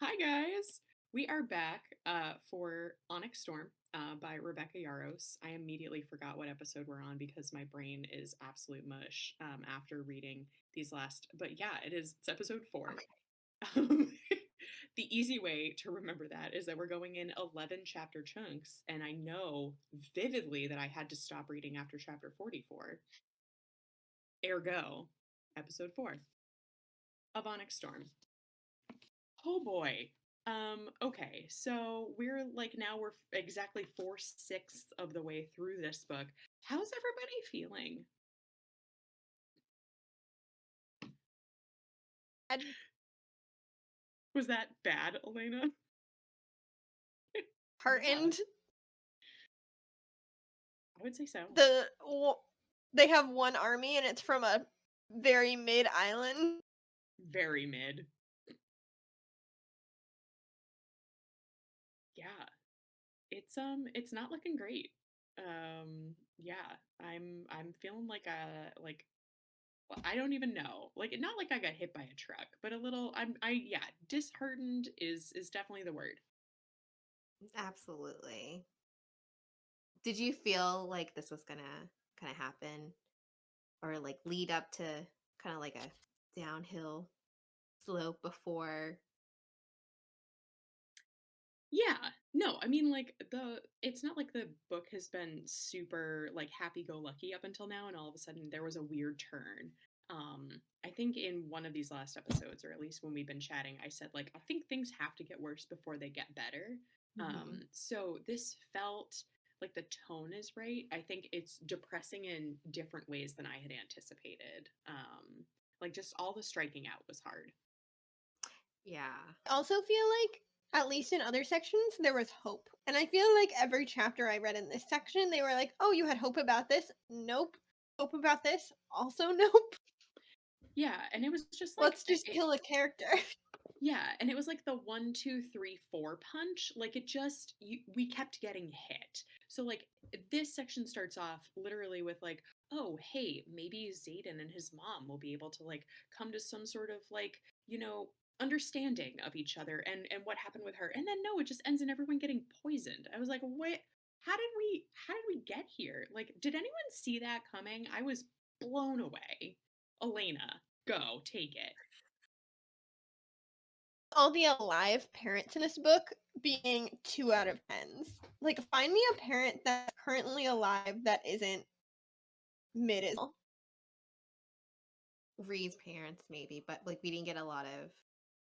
Hi, guys. We are back for Onyx Storm by Rebecca Yaros. I immediately forgot what episode we're on because my brain is absolute mush after reading these last. But yeah, it's episode 4. Okay. Um, the easy way to remember that is that we're going in 11 chapter chunks, and I know vividly that I had to stop reading after chapter 44. Ergo, episode 4 of Onyx Storm. Oh boy. Okay, so we're exactly 4/6 of the way through this book. How's everybody feeling? And Was that bad, Elena? Yeah, heartened. I would say so. They have one army and it's from a very mid island. Very mid. Yeah. It's not looking great. Yeah, I'm feeling like well, I don't even know. Like not like I got hit by a truck, but a little yeah, disheartened is definitely the word. Absolutely. Did you feel like this was gonna kind of happen or like lead up to kind of like a downhill slope before? Yeah. No, I mean like it's not like the book has been super like happy go lucky up until now and all of a sudden there was a weird turn. Um I think in one of these last episodes or at least when we've been chatting I said like I think things have to get worse before they get better. Hmm. So this felt like the tone is right. I think it's depressing in different ways than I had anticipated. Like just all the striking out was hard. Yeah. I also feel like at least in other sections there was hope. And I feel like every chapter I read in this section they were like, "Oh, you had hope about this?" Nope. Hope about this? Also nope. Yeah, and it was just like Let's just kill a character. yeah, and it was like the 1, 2, 3, 4 punch. Like we kept getting hit. So like this section starts off literally with like, oh hey, maybe Zayden and his mom will be able to like come to some sort of like, understanding of each other and what happened with her. And then no, it just ends in everyone getting poisoned. I was like, what how did we get here? Like, did anyone see that coming? I was blown away. Elena, go, take it. All the alive parents in this book being 2 out of 10s. Like, find me a parent that's currently alive that isn't mid as well. Ree's parents, maybe, but like we didn't get a lot of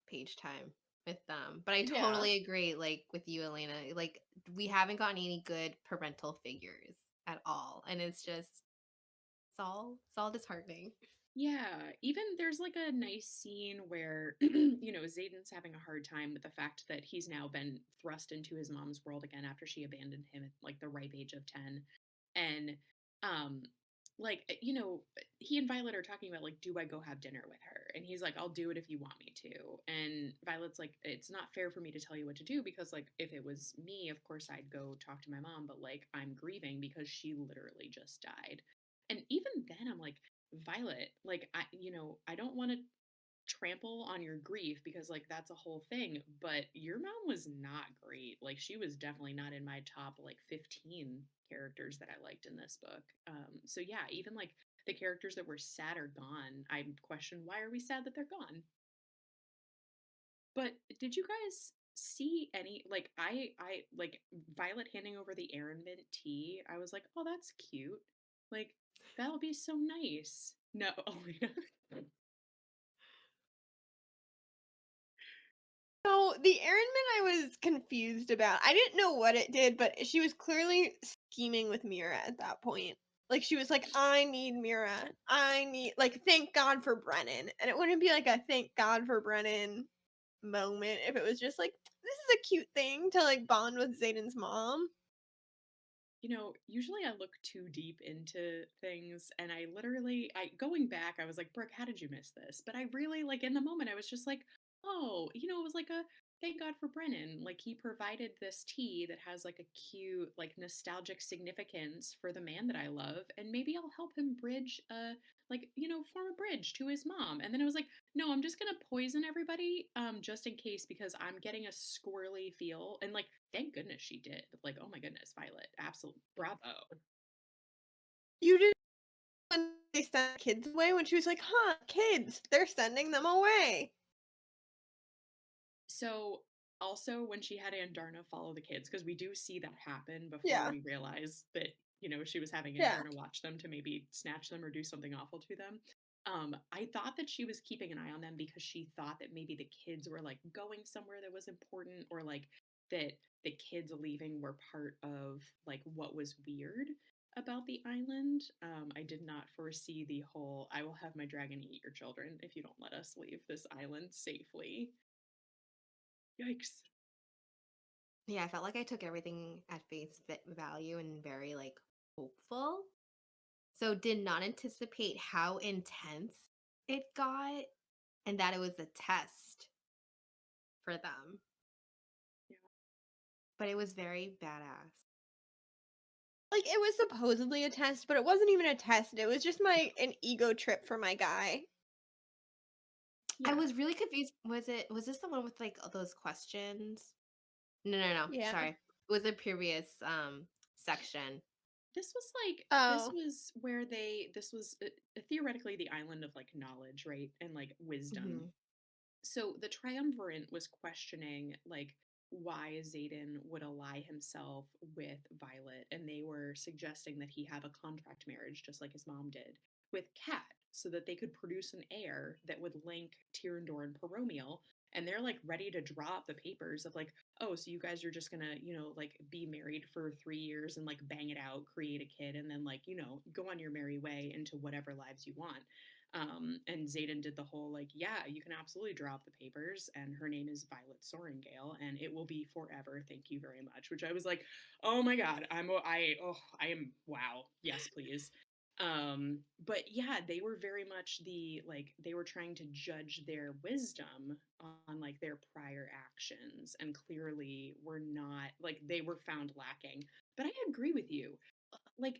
page time with them. But I Yeah. totally agree, like with you, Elena. Like, we haven't gotten any good parental figures at all. And it's all disheartening. Yeah, even there's like a nice scene where, Zayden's having a hard time with the fact that he's now been thrust into his mom's world again after she abandoned him at like the ripe age of 10. And, um, he and Violet are talking about, like, do I go have dinner with her? And he's like, I'll do it if you want me to. And Violet's like, it's not fair for me to tell you what to do because, like, if it was me, of course I'd go talk to my mom, but like, I'm grieving because she literally just died. And even then, I'm like, Violet, like I don't want to trample on your grief because like that's a whole thing, but your mom was not great. Like she was definitely not in my top like 15 characters that I liked in this book. So yeah, even like the characters that were sad are gone. I question why are we sad that they're gone? But did you guys see any like I like Violet handing over the Aaron mint tea? I was like, "Oh, that's cute." Like that'll be so nice. No, oh my god. So the Erlenman I was confused about. I didn't know what it did, but she was clearly scheming with Mira at that point. Like she was like, I need Mira. I need like thank God for Brennan. And it wouldn't be like a thank God for Brennan moment if it was just like this is a cute thing to like bond with Zayden's mom. Usually I look too deep into things and I going back, I was like, Brooke, how did you miss this? But I really like in the moment I was just like, oh, it was like thank God for Brennan. Like he provided this tea that has like a cute, like nostalgic significance for the man that I love, and maybe I'll help him bridge like, form a bridge to his mom. And then I was like, no, I'm just gonna poison everybody, just in case because I'm getting a squirrely feel. And like, thank goodness she did. Like, oh my goodness, Violet. Absolute bravo. You did when they sent kids away when she was like, "Huh, kids, they're sending them away." So also when she had Andarna follow the kids, because we do see that happen before Yeah, we realize that, she was having yeah. Andarna watch them to maybe snatch them or do something awful to them. I thought that she was keeping an eye on them because she thought that maybe the kids were like going somewhere that was important, or like that the kids leaving were part of like what was weird about the island. I did not foresee the whole I will have my dragon eat your children if you don't let us leave this island safely. Yikes. Yeah, I felt like I took everything at value and very like hopeful. So did not anticipate how intense it got and that it was a test for them. Yeah. But it was very badass. Like it was supposedly a test, but it wasn't even a test. It was just an ego trip for my guy. I Yeah. was really confused. Was this the one with like all those questions? No, no, no. Yeah. Sorry. It was a previous section. This Oh. was where this was theoretically the island of like knowledge, right? And like wisdom. Hmm. So the triumvirate was questioning like why Zayden would ally himself with Violet, and they were suggesting that he have a contract marriage, just like his mom did, with Kat, so that they could produce an heir that would link Tyrandor and Peromiel. And they're like ready to drop the papers of like, oh, so you guys are just gonna, like be married for 3 years and like bang it out, create a kid, and then like, go on your merry way into whatever lives you want. And Zayden did the whole like, yeah, you can absolutely drop the papers, and her name is Violet Soaringale, and it will be forever. Thank you very much. Which I was like, oh my god, I am wow, yes, please. But yeah, they were very much the like they were trying to judge their wisdom on like their prior actions, and clearly were not like they were found lacking. But I agree with you. Like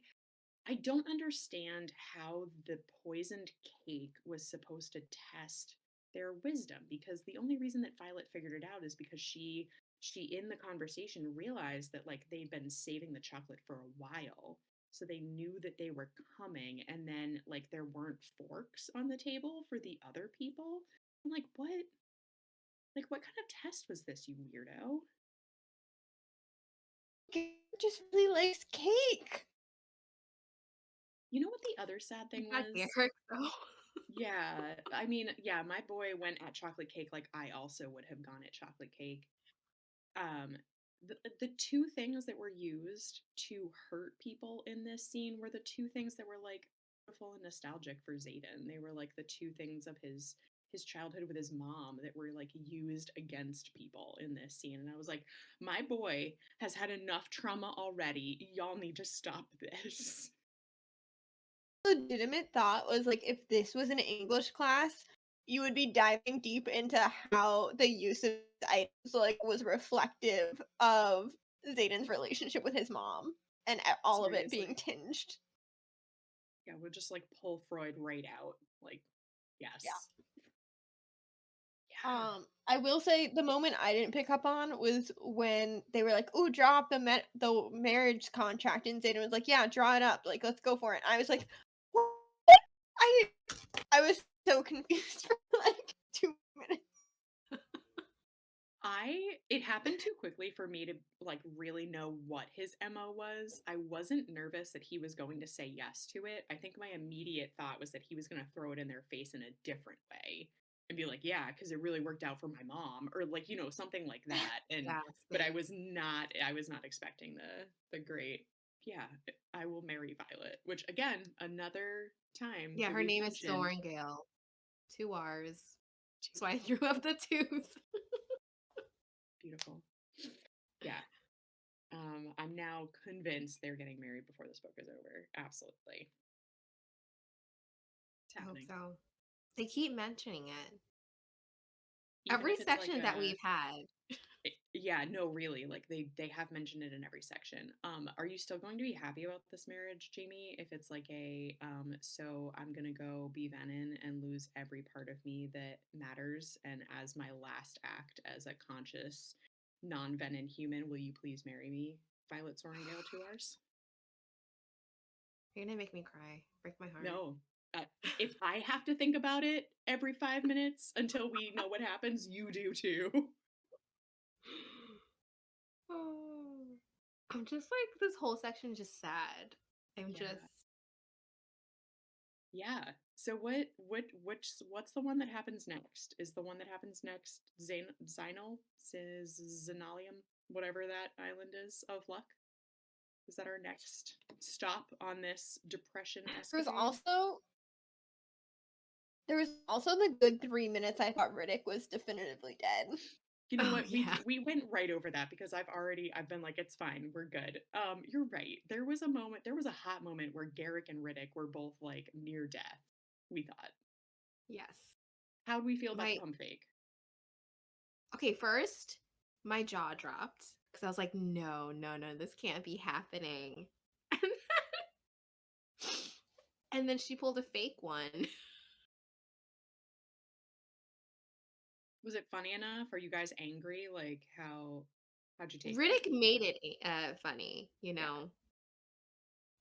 I don't understand how the poisoned cake was supposed to test their wisdom, because the only reason that Violet figured it out is because she in the conversation realized that like they'd been saving the chocolate for a while. So they knew that they were coming, and then like there weren't forks on the table for the other people. I'm like, what? Like what kind of test was this, you weirdo? Just really likes cake. You know what the other sad You thing got was? Garrick though. Yeah, I mean, yeah, my boy went at chocolate cake like I also would have gone at chocolate cake. Um, the two things that were used to hurt people in this scene were the two things that were like beautiful and nostalgic for Zayden. They were like the two things of his childhood with his mom that were like used against people in this scene. And I was like, my boy has had enough trauma already. Y'all need to stop this. Legitimate thought was like if this was an English class, you would be diving deep into how the use of items like was reflective of Zayden's relationship with his mom and all of it being Seriously. tinged. Yeah, we'll just like pull Freud right out. Like, Yeah. yes. Yeah. I will say the moment I didn't pick up on was when they were like, "Oh, draw up the marriage contract," and Zayden was like, "Yeah, draw it up. Like, let's go for it." And I was like, "What?" I I was so confused for like 2 minutes. It happened too quickly for me to like really know what his MO was. I wasn't nervous that he was going to say yes to it. I think my immediate thought was that he was going to throw it in their face in a different way and be like, "Yeah, because it really worked out for my mom," or like, something like that. And Yeah, but same. I was not expecting the great, yeah, I will marry Violet, which again, another time Yeah, that her we've name is mentioned. Soaring Gale. 2 R's. Two So I threw up the twos. Beautiful. Yeah. I'm now convinced they're getting married before this book is over. Absolutely. It's I hope happening. so. They keep mentioning it. Even Every if it's like section that a we've had. Yeah, no, really. Like they have mentioned it in every section. Are you still going to be happy about this marriage, Jamie? If it's like a so I'm gonna go be venin and lose every part of me that matters, and as my last act as a conscious, non-venin human, will you please marry me, Violet Sorrengail to ours? You're gonna make me cry. Break my heart. No. Uh, if I have to think about it every 5 minutes until we know what happens, you do too. Oh. I'm just like this whole section is just sad. I'm Yeah. just Yeah. So what's the one that happens next? Is the one that happens next Zynal? Zinalium? Whatever that island is of luck? Is that our next stop on this depression There was escapade? also there was also the good 3 minutes I thought Riddick was definitively dead. You know oh what? yeah. We went right over that because I've been like, it's fine, we're good. You're right. There was a hot moment where Garrick and Riddick were both like near death, we thought. Yes. How do we feel about the My pump fake? okay, first, my jaw dropped because I was like, no, no, no, this can't be happening. And then she pulled a fake one. Was it funny enough? Are you guys angry? Like how'd you take it? Riddick made it funny, Yeah.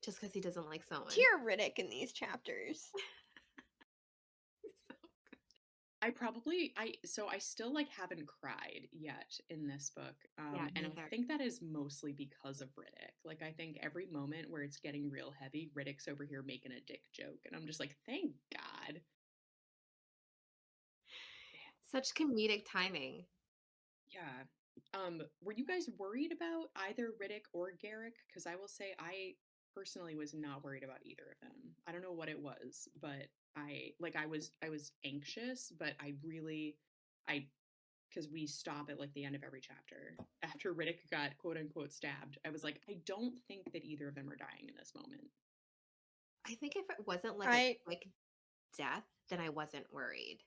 just because he doesn't like someone. Tear Riddick in these chapters. I still like haven't cried yet in this book. Yeah, And I neither. think that is mostly because of Riddick. Like I think every moment where it's getting real heavy, Riddick's over here making a dick joke. And I'm just like, thank God. Such comedic timing. Yeah. Were you guys worried about either Riddick or Garrick? Because I will say I personally was not worried about either of them. I don't know what it was, but I was anxious, but I because we stop at like the end of every chapter after Riddick got quote unquote stabbed. I was like, I don't think that either of them are dying in this moment. I think if it wasn't like a I quick death, then I wasn't worried.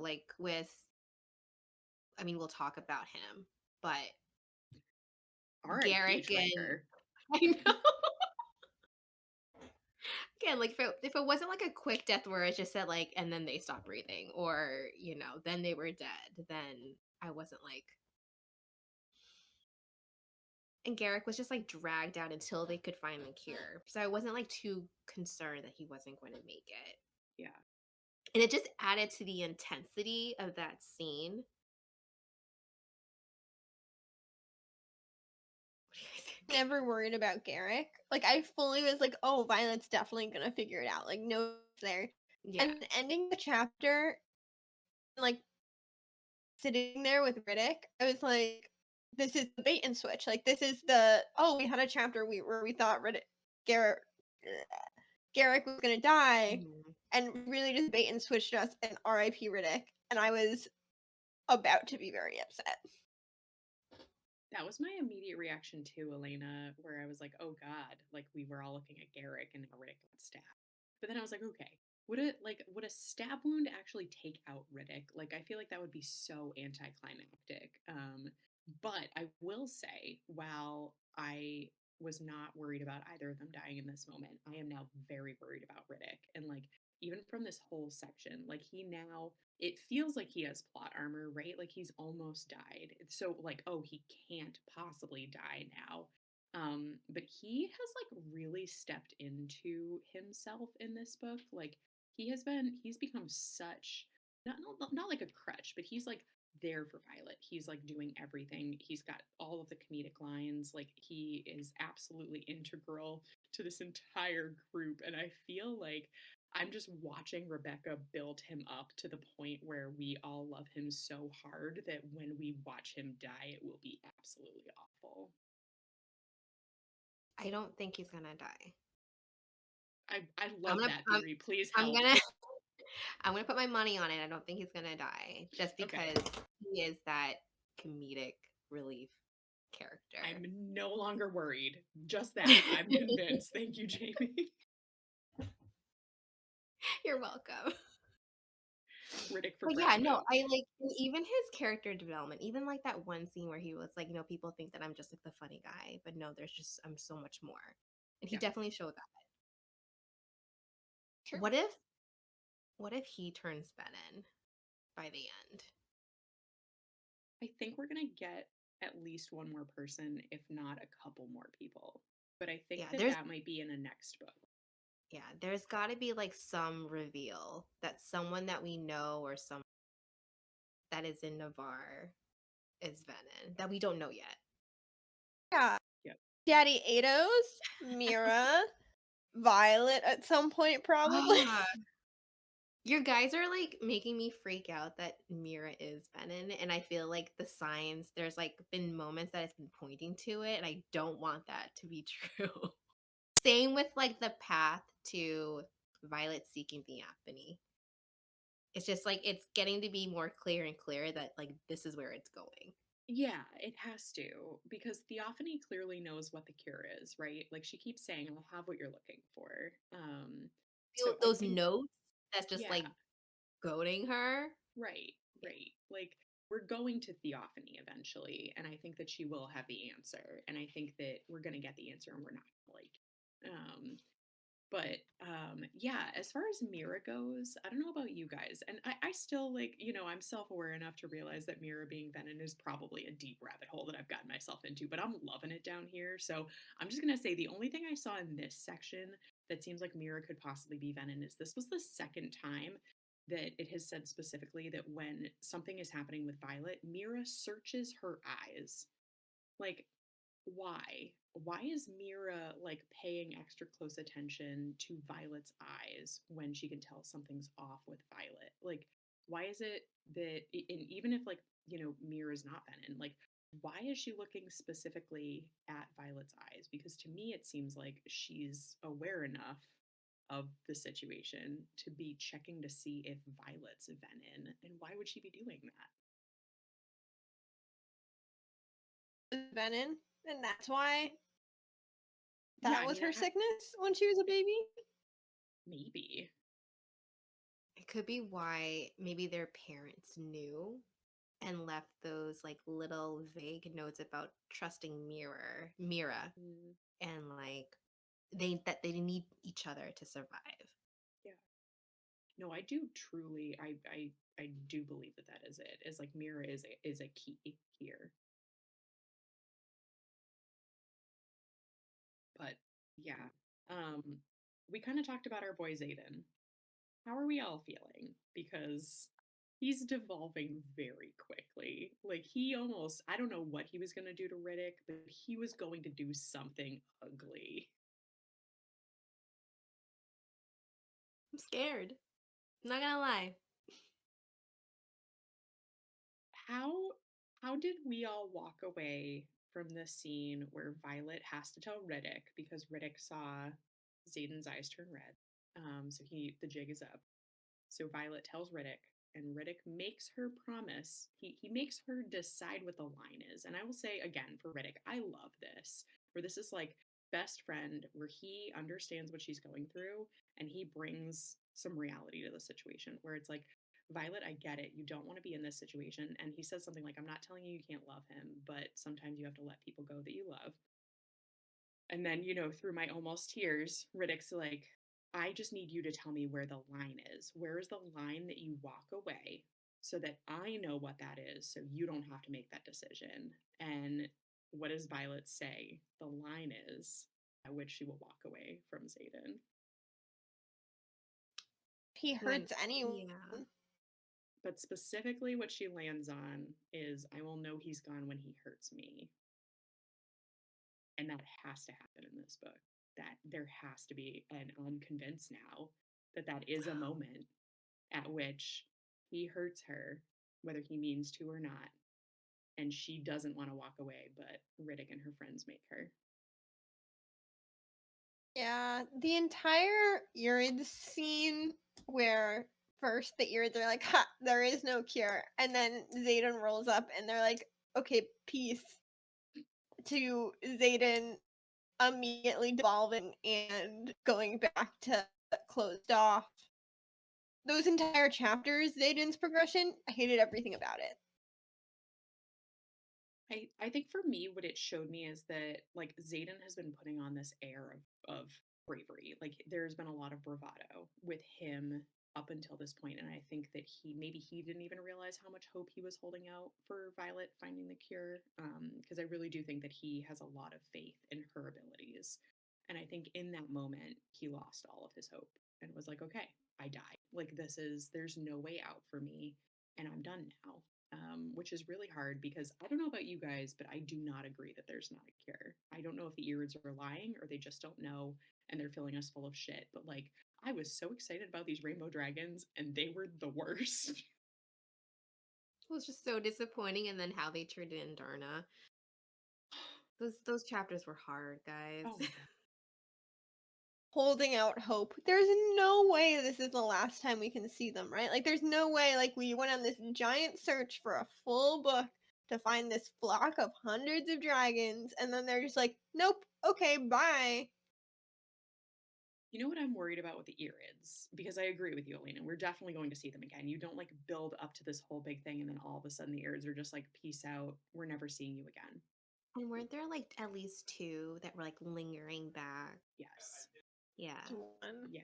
Like with, I mean, we'll talk about him, but R.I.P. Garrick and Tranker. I know. Again, like if it wasn't like a quick death where it just said like, and then they stopped breathing, or then they were dead, then I wasn't like. And Garrick was just like dragged out until they could find the cure, so I wasn't like too concerned that he wasn't going to make it. Yeah. And it just added to the intensity of that scene. What do you guys think? never worried about Garrick. Like I fully was like, oh, Violet's definitely gonna figure it out. Like no there. Yeah. And then ending the chapter, like sitting there with Riddick, I was like, this is the bait and switch. Like this is the we had a chapter where we thought Garrick Garrick was gonna die, Mhm. and really just bait and switched us and R.I.P. Riddick. And I was about to be very upset. That was my immediate reaction to Elena, where I was like, oh God, like we were all looking at Garrick and now Riddick got stabbed. But then I was like, okay, would a stab wound actually take out Riddick? Like I feel like that would be so anticlimactic. But I will say, while I was not worried about either of them dying in this moment, I am now very worried about Riddick. And like even from this whole section, like he now it feels like he has plot armor, right? Like he's almost died. So like, oh, he can't possibly die now. But he has like really stepped into himself in this book. Like he's become such not like a crutch, but he's like there for Violet. He's like doing everything. He's got all of the comedic lines. Like he is absolutely integral to this entire group. And I feel like I'm just watching Rebecca build him up to the point where we all love him so hard that when we watch him die, it will be absolutely awful. I don't think he's gonna die. I I'm love gonna that I'm, theory. Please I'm help. gonna I'm gonna put my money on it. I don't think he's gonna die just Okay. because he is that comedic relief character. I'm no longer worried. Just that. I'm convinced. Thank you, Jamie. You're welcome. Riddick for But yeah, no, president. I like and even his character development, even like that one scene where he was like, people think that I'm just like the funny guy, but no, I'm so much more. And he Yeah. definitely showed that. True. What if he turns venin by the end? I think we're going to get at least one more person, if not a couple more people. But I think Yeah, that that might be in a next book. there's got to be like some reveal that someone that we know or some that is in Navarre is venin that we don't know yet. Yeah. Yep. Daddy Ados, Mira, Violet at some point, probably. Your guys are like making me freak out that Mira is venin, and I feel like the signs there's like been moments that it's been pointing to it, and I don't want that to be true. Same with like the path to Violet seeking theophany. It's just like it's getting to be more clear and clear that like this is where it's going. Yeah, it has to, because Theophany clearly knows what the cure is, right? Like she keeps saying, I'll have what you're looking for. So I Those think, notes that's just yeah, like goading her. right, right. Like we're going to Theophany eventually, and I think that she will have the answer. And I think that we're gonna get the answer and we're not gonna like it. But yeah, as far as Mira goes, I don't know about you guys. And I still like, I'm self aware enough to realize that Mira being venin is probably a deep rabbit hole that I've gotten myself into, but I'm loving it down here. So I'm just going to say the only thing I saw in this section that seems like Mira could possibly be venin is this was the second time that it has said specifically that when something is happening with Violet, Mira searches her eyes. Like, why? Why is Mira like paying extra close attention to Violet's eyes when she can tell something's off with Violet? Like, why is it that, and even if like, Mira's not venin, like, why is she looking specifically at Violet's eyes? Because to me, it seems like she's aware enough of the situation to be checking to see if Violet's venin. And why would she be doing that? Venin, and that's why Yeah, that I was mean, her sickness when she was a baby. maybe. It could be why maybe their parents knew and left those like little vague notes about trusting Mira Mm, and like they need each other to survive. yeah. No, I do truly. I do believe that that is it. Is like Mira is a key here. But yeah, um, we kind of talked about our boy Zayden. How are we all feeling? Because he's devolving very quickly. Like he almost, I don't know what he was gonna do to Riddick, but he was going to do something ugly. I'm scared. I'm not gonna lie. How how did we all walk away from the scene where Violet has to tell Riddick because Riddick saw Zayden's eyes turn red? So the jig is up. So Violet tells Riddick, and Riddick makes her promise. He makes her decide what the line is. And I will say again for Riddick, I love this. Where this is like best friend, where he understands what she's going through, and he brings some reality to the situation. Where it's like, Violet, I get it. You don't want to be in this situation. And he says something like, I'm not telling you you can't love him, but sometimes you have to let people go that you love. And then, through my almost tears, Riddick's like, I just need you to tell me where the line is. Where is the line that you walk away so that I know what that is so you don't have to make that decision? And what does Violet say? The line is at which she will walk away from Zayden. He When hurts anyone. yeah. But specifically, what she lands on is I will know he's gone when he hurts me. And that has to happen in this book. That there has to be, and I'm convinced now that that is a moment at which he hurts her, whether he means to or not, and she doesn't want to walk away, but Riddick and her friends make her. Yeah, the entire Urids scene where first the Urids are like, ha, there is no cure. And then Zayden rolls up and they're like, okay, peace. To Zayden immediately devolving and going back to closed off those entire chapters, Zayden's progression, I hated everything about it. I think for me, what it showed me is that like Zayden has been putting on this air of bravery. Like there's been a lot of bravado with him up until this point, and I think that he didn't even realize how much hope he was holding out for Violet finding the cure. Because I really do think that he has a lot of faith in her abilities, and I think in that moment he lost all of his hope and was like, okay, I die. Like there's no way out for me, and I'm done now, which is really hard because I don't know about you guys, but I do not agree that there's not a cure. I don't know if the Irids are lying or they just don't know and they're filling us full of shit. But like, I was so excited about these rainbow dragons and they were the worst. It was just so disappointing, and then how they treated Darna. Those chapters were hard, guys. Oh my god. Holding out hope. There's no way this is the last time we can see them, right? Like, there's no way, like, we went on this giant search for a full book to find this flock of hundreds of dragons, and then they're just like, nope, okay, bye. You know what I'm worried about with the Irids? Because I agree with you, Elena. We're definitely going to see them again. You don't like build up to this whole big thing and then all of a sudden the Irids are just like, peace out. We're never seeing you again. And weren't there like at least two that were like lingering back? Yes. Yeah. One. Yeah.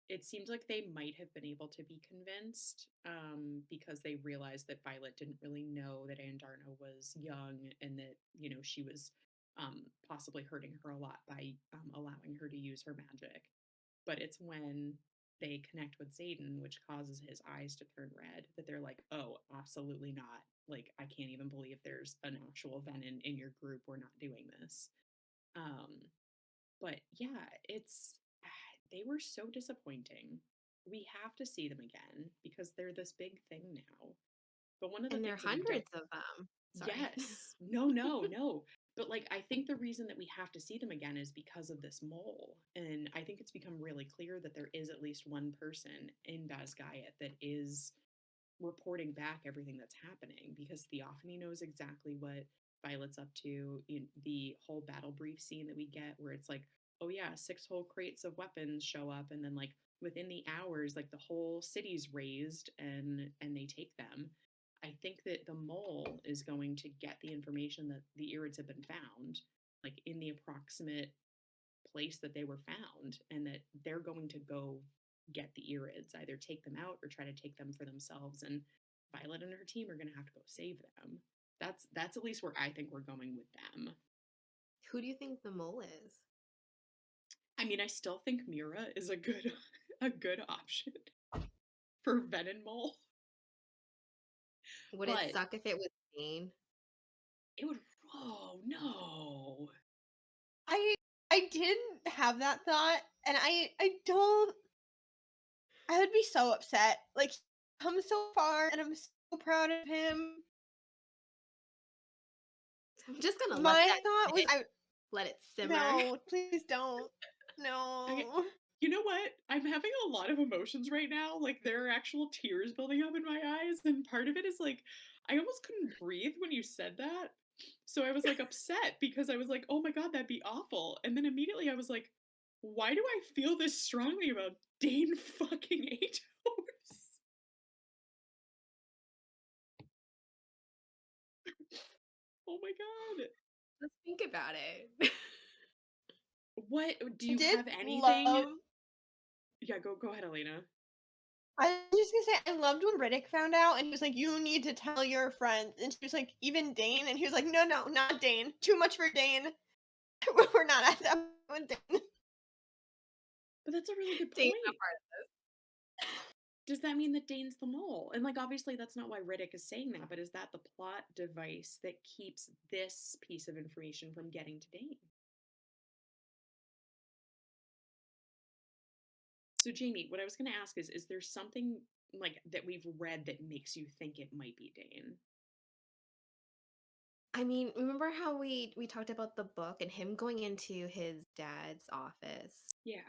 It seems like they might have been able to be convinced because they realized that Violet didn't really know that Andarna was young and that, she was possibly hurting her a lot by allowing her to use her magic. But it's when they connect with Zayden, which causes his eyes to turn red, that they're like, oh, absolutely not. Like, I can't even believe there's an actual venin in your group. We're not doing this. Um, but yeah, they were so disappointing. We have to see them again because they're this big thing now. But one of the And there are things that we don't hundreds of them. Sorry. Yes. No, no, no. But like I think the reason that we have to see them again is because of this mole. And I think it's become really clear that there is at least one person in Basgiat that is reporting back everything that's happening because Theophany knows exactly what Violet's up to. In the whole battle brief scene that we get, where it's like, oh yeah, six whole crates of weapons show up, and then like within the hours, like the whole city's raised and they take them. I think that the mole is going to get the information that the Irids have been found, like in the approximate place that they were found, and that they're going to go get the Irids, either take them out or try to take them for themselves. And Violet and her team are going to have to go save them. That's at least where I think we're going with them. Who do you think the mole is? I mean, I still think Mira is a good a good option for Venom Mole, Would it but suck if it was Jane? it would. Oh no! I I didn't have that thought, and I don't. I would be so upset. Like, he's come so far, and I'm so proud of him. I'm just gonna let My that thought was, sit, I let it simmer. no, please don't. Okay, No. you know what? I'm having a lot of emotions right now. Like there are actual tears building up in my eyes, and part of it is like I almost couldn't breathe when you said that. So I was like upset because I was like, "Oh my god, that'd be awful." And then immediately I was like, "Why do I feel this strongly about Dane fucking Atos?" Oh my god. Let's think about it. What do I you did have anything? love. Yeah, go ahead, Elena. I was just gonna say, I loved when Riddick found out, and he was like, "You need to tell your friends." And she was like, "Even Dane?" And he was like, "No, no, not Dane. Too much for Dane. We're not at that with Dane." But that's a really good Dane's not point. part Does that mean that Dane's the mole? And like obviously that's not why Riddick is saying that, but is that the plot device that keeps this piece of information from getting to Dane? So Jamie, what I was going to ask is there something like that we've read that makes you think it might be Dane? I mean, remember how we talked about the book and him going into his dad's office? Yeah.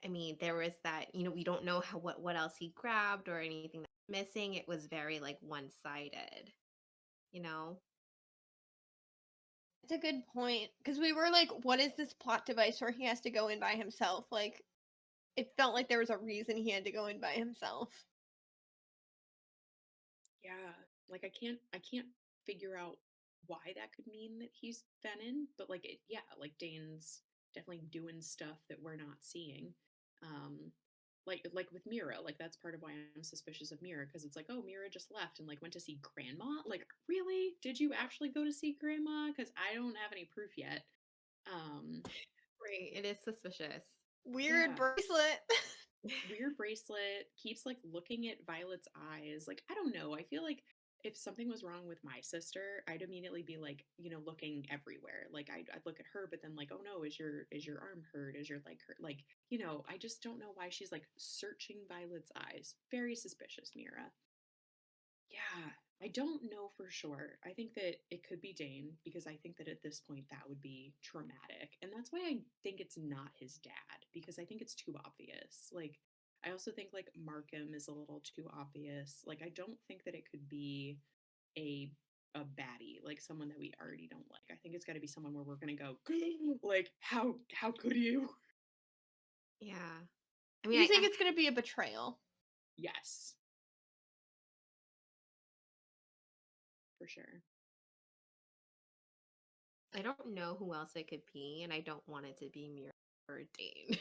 I mean, there was that, we don't know how what else he grabbed or anything that's missing. It was very like one-sided, you know? It's a good point because we were like, "What is this plot device where he has to go in by himself?" Like, it felt like there was a reason he had to go in by himself. Yeah, like I can't figure out why that could mean that he's venin, but like yeah, like Dane's definitely doing stuff that we're not seeing. Um like with Mira, like that's part of why I'm suspicious of Mira because it's like, oh, Mira just left and like went to see grandma. Like, really? Did you actually go to see grandma? Because I don't have any proof yet. Um, Right. It is suspicious. Weird yeah, bracelet. weird bracelet, keeps like looking at Violet's eyes. Like, I don't know. I feel like if something was wrong with my sister, I'd immediately be like, looking everywhere. Like I'd look at her, but then like, oh no, is your arm hurt? Is your leg hurt? Like, I just don't know why she's like searching Violet's eyes. Very suspicious, Mira. Yeah, I don't know for sure. I think that it could be Dane because I think that at this point that would be traumatic. And that's why I think it's not his dad because I think it's too obvious. Like I also think like Markham is a little too obvious. Like I don't think that it could be a a baddie, like someone that we already don't like. I think it's got to be someone where we're going to go like how could you? Yeah. I mean, You think it's gonna be a betrayal? Yes, for sure. I don't know who else it could be, and I don't want it to be Mira or Dane.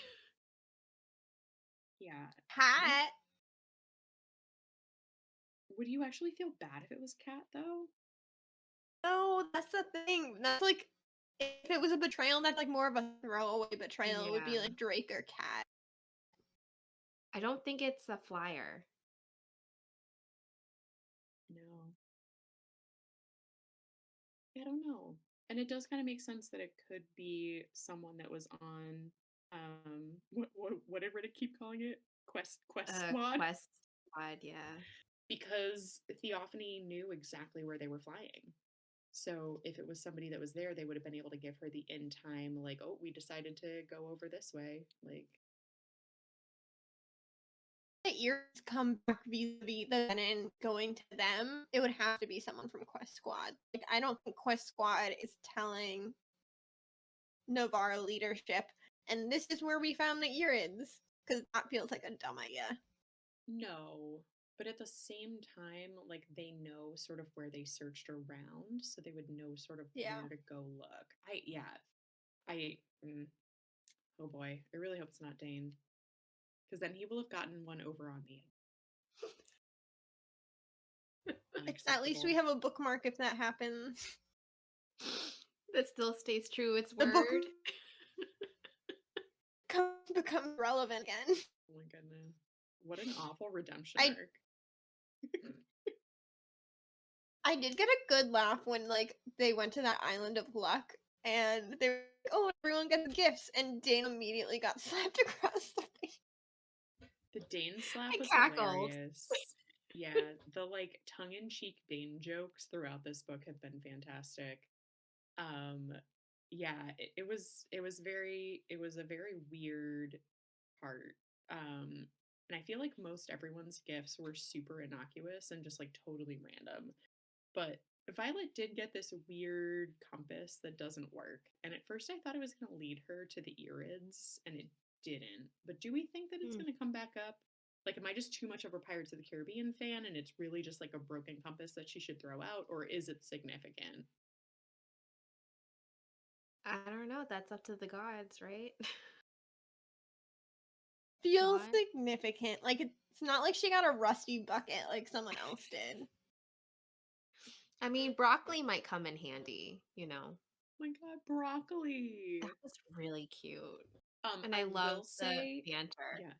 Yeah. I Cat? would you actually feel bad if it was Cat though? No, that's the thing. That's like if it was a betrayal, that's like more of a throwaway betrayal. It would be Yeah. like Drake or Cat. I don't think it's a flyer. No. I don't know. And it does kind of make sense that it could be someone that was on what did Riddick keep calling it? Quest Squad Quest squad, yeah. because Theophany knew exactly where they were flying. So if it was somebody that was there, they would have been able to give her the in time like, "Oh, we decided to go over this way." Like, The ears come back vis-a-vis the venom going to them. It would have to be someone from Quest Squad. Like I don't think Quest Squad is telling Navarro leadership, and this is where we found the Urids, because that feels like a dumb idea. no. But at the same time, like they know sort of where they searched around, so they would know sort of Yeah. where to go look. Yeah, I oh boy, I really hope it's not Dane because then he will have gotten one over on me. At least we Unacceptable. have a bookmark if that happens. That still stays true its The book word. becomes relevant again. Oh my goodness. What an awful redemption I arc. I did get a good laugh when like they went to that island of luck and they were like, oh, everyone gets gifts, and Dane immediately got slapped across the face. The Dane slap I was cackled. hilarious. Yeah, the like tongue-in-cheek Dane jokes throughout this book have been fantastic. Um yeah, it was a very weird part. Um and I feel like most everyone's gifts were super innocuous and just like totally random. But Violet did get this weird compass that doesn't work. And at first I thought it was going to lead her to the Irids, and it didn't. But do we think that it's Hmm. going to come back up? Like, am I just too much of a Pirates of the Caribbean fan and it's really just like a broken compass that she should throw out? Or is it significant? I don't know. That's up to the gods, right? Feels God. significant. Like it's not like she got a rusty bucket like someone else did. I mean, broccoli might come in handy, you know. Oh my God, broccoli. That was really cute. And I I love will the say, banter. yeah.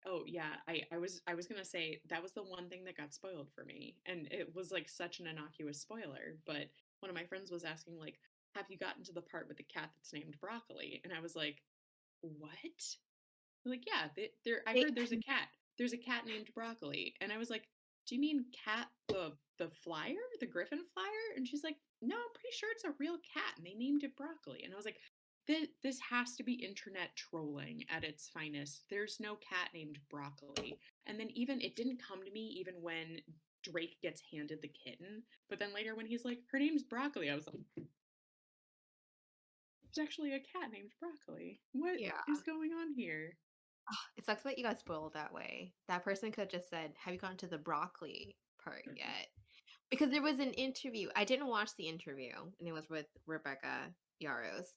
Oh yeah, I was gonna say that was the one thing that got spoiled for me, and it was like such an innocuous spoiler. But one of my friends was asking like, "Have you gotten to the part with the cat that's named Broccoli?" And I was like, "What?" They're like, "Yeah, there. I They, heard there's a cat. There's a cat named Broccoli." And I was like, "Do you mean cat the flyer, the Griffin flyer?" And she's like, "No, I'm pretty sure it's a real cat, and they named it Broccoli." And I was like, this has to be internet trolling at its finest. There's no cat named Broccoli. And then even it didn't come to me even when Drake gets handed the kitten. But then later when he's like, her name's Broccoli, I was like, there's actually a cat named Broccoli. What yeah. is going on here? It sucks that you got spoiled that way. That person could have just said, "Have you gotten to the broccoli part yet?" Because there was an interview. I didn't watch the interview, and it was with Rebecca Yaros,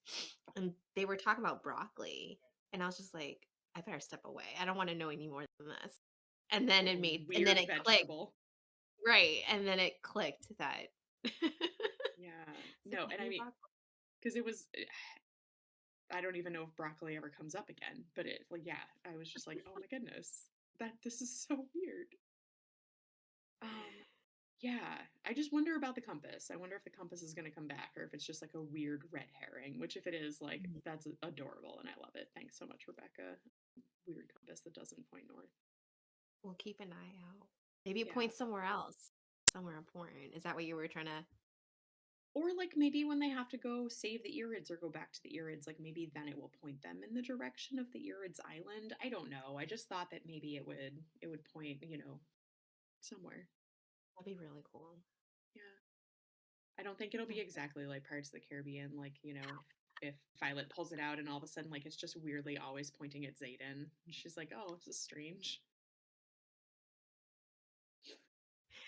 and they were talking about broccoli, and I was just like, "I better step away. I don't want to know any more than this." What a And then weird it clicked, vegetable. right? And then it clicked that Yeah. it's like No, and I having mean, broccoli. because it was, I don't even know if broccoli ever comes up again, but it, like, yeah, I was just like, oh my goodness, this is so weird. Um, yeah, I just wonder about the compass. I wonder if the compass is going to come back or if it's just like a weird red herring, which if it is, like, Mm. that's adorable and I love it. Thanks so much, Rebecca. Weird compass that doesn't point north. We'll keep an eye out. Maybe it Yeah. points somewhere else, somewhere important. Is that what you were trying to? Or like maybe when they have to go save the Irids or go back to the Irids, like maybe then it will point them in the direction of the Irids Island. I don't know. I just thought that maybe it would point, somewhere. That'd be really cool. Yeah. I don't think it'll be Mm. exactly like Pirates of the Caribbean, like, if Violet pulls it out and all of a sudden like it's just weirdly always pointing at Zayden. And she's like, "Oh, this is strange."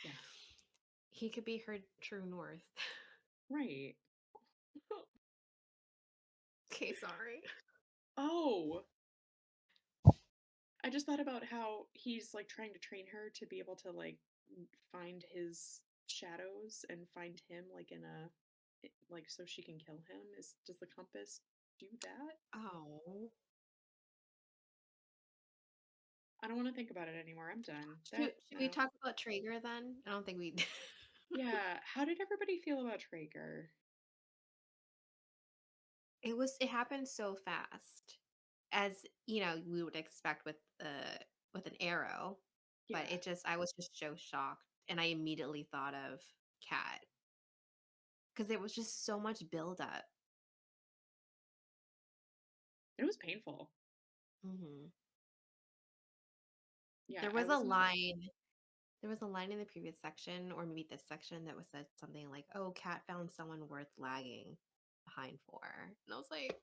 Yeah. He could be her true north. Right. Okay, sorry. Oh, I just thought about how he's like trying to train her to be able to like find his shadows and find him like like so she can kill him. Does the compass do that? Oh. I don't want to think about it anymore. I'm done. Should we talk about Traeger then? I don't think we Yeah. How did everybody feel about Traeger? it happened so fast. As, we would expect with an arrow, but Yeah. I was just so shocked and I immediately thought of Cat because there was just so much buildup. It was painful. Hmm. Yeah, There I was a wasn't. line There was a line in the previous section, or maybe this section, that was said something like, "Oh, Cat found someone worth lagging behind for," and I was like,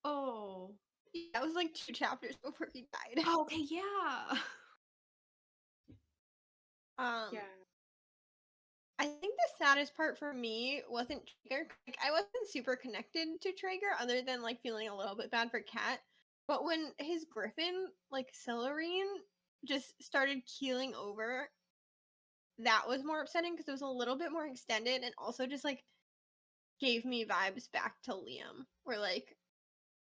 "Oh, Yeah, that was like 2 chapters before he died. oh, okay, yeah." Um, Yeah. I think the saddest part for me wasn't Traeger. Like, I wasn't super connected to Traeger other than like feeling a little bit bad for Cat. But when his griffin, like Celerine, just started keeling over, that was more upsetting because it was a little bit more extended and also just like gave me vibes back to Liam, where like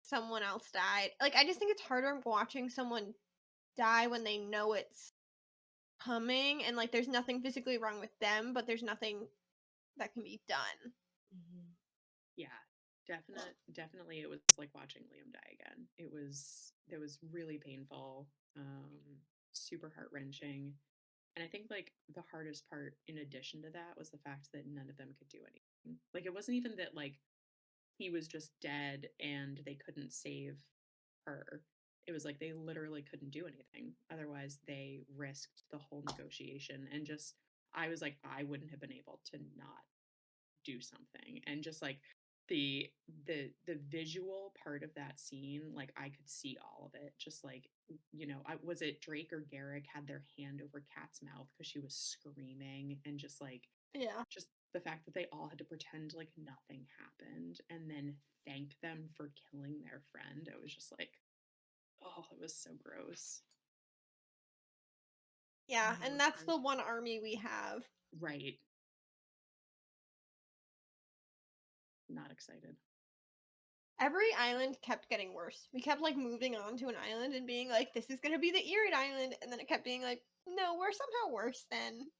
someone else died. Like, I just think it's harder watching someone die when they know it's coming and like there's nothing physically wrong with them, but there's nothing that can be done. Mhm. Yeah. Definitely it was like watching Liam die again. It was really painful, super heart-wrenching. And I think like the hardest part in addition to that was the fact that none of them could do anything. Like it wasn't even that like he was just dead and they couldn't save her. It was like they literally couldn't do anything. Otherwise, they risked the whole negotiation and just I was like I wouldn't have been able to not do something. And just like the the visual part of that scene, like I could see all of it. Just like, was it Drake or Garrick had their hand over Kat's mouth because she was screaming and Yeah. just the fact that they all had to pretend like nothing happened and then thank them for killing their friend. It was just like, oh, it was so gross. Yeah, Yeah, it and was that's hard. the one army we have. Right. Not excited. Every island kept getting worse. We kept like moving on to an island and being like, this is gonna be the Irid Island, and then it kept being like, no, we're somehow worse than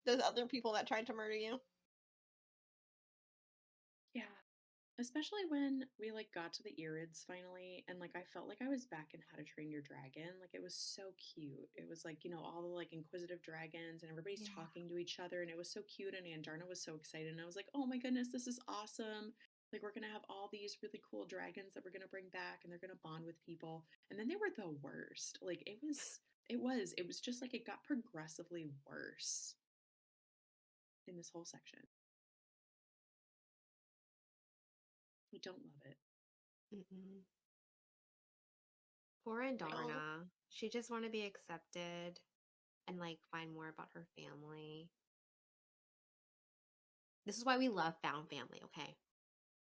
those other people that tried to murder you. Yeah. Especially when we like got to the Irids finally, and like I felt like I was back in How to Train Your Dragon. Like it was so cute. It was like, all the like inquisitive dragons and everybody's Yeah. talking to each other, and it was so cute. And Andarna was so excited, and I was like, oh my goodness, this is awesome. Like we're gonna have all these really cool dragons that we're gonna bring back, and they're gonna bond with people. And then they were the worst. Like it was just like it got progressively worse in this whole section. I don't love it. Mm-mm. Poor Oh, Andarna. She just want to be accepted and like find more about her family. This is why we love found family, okay?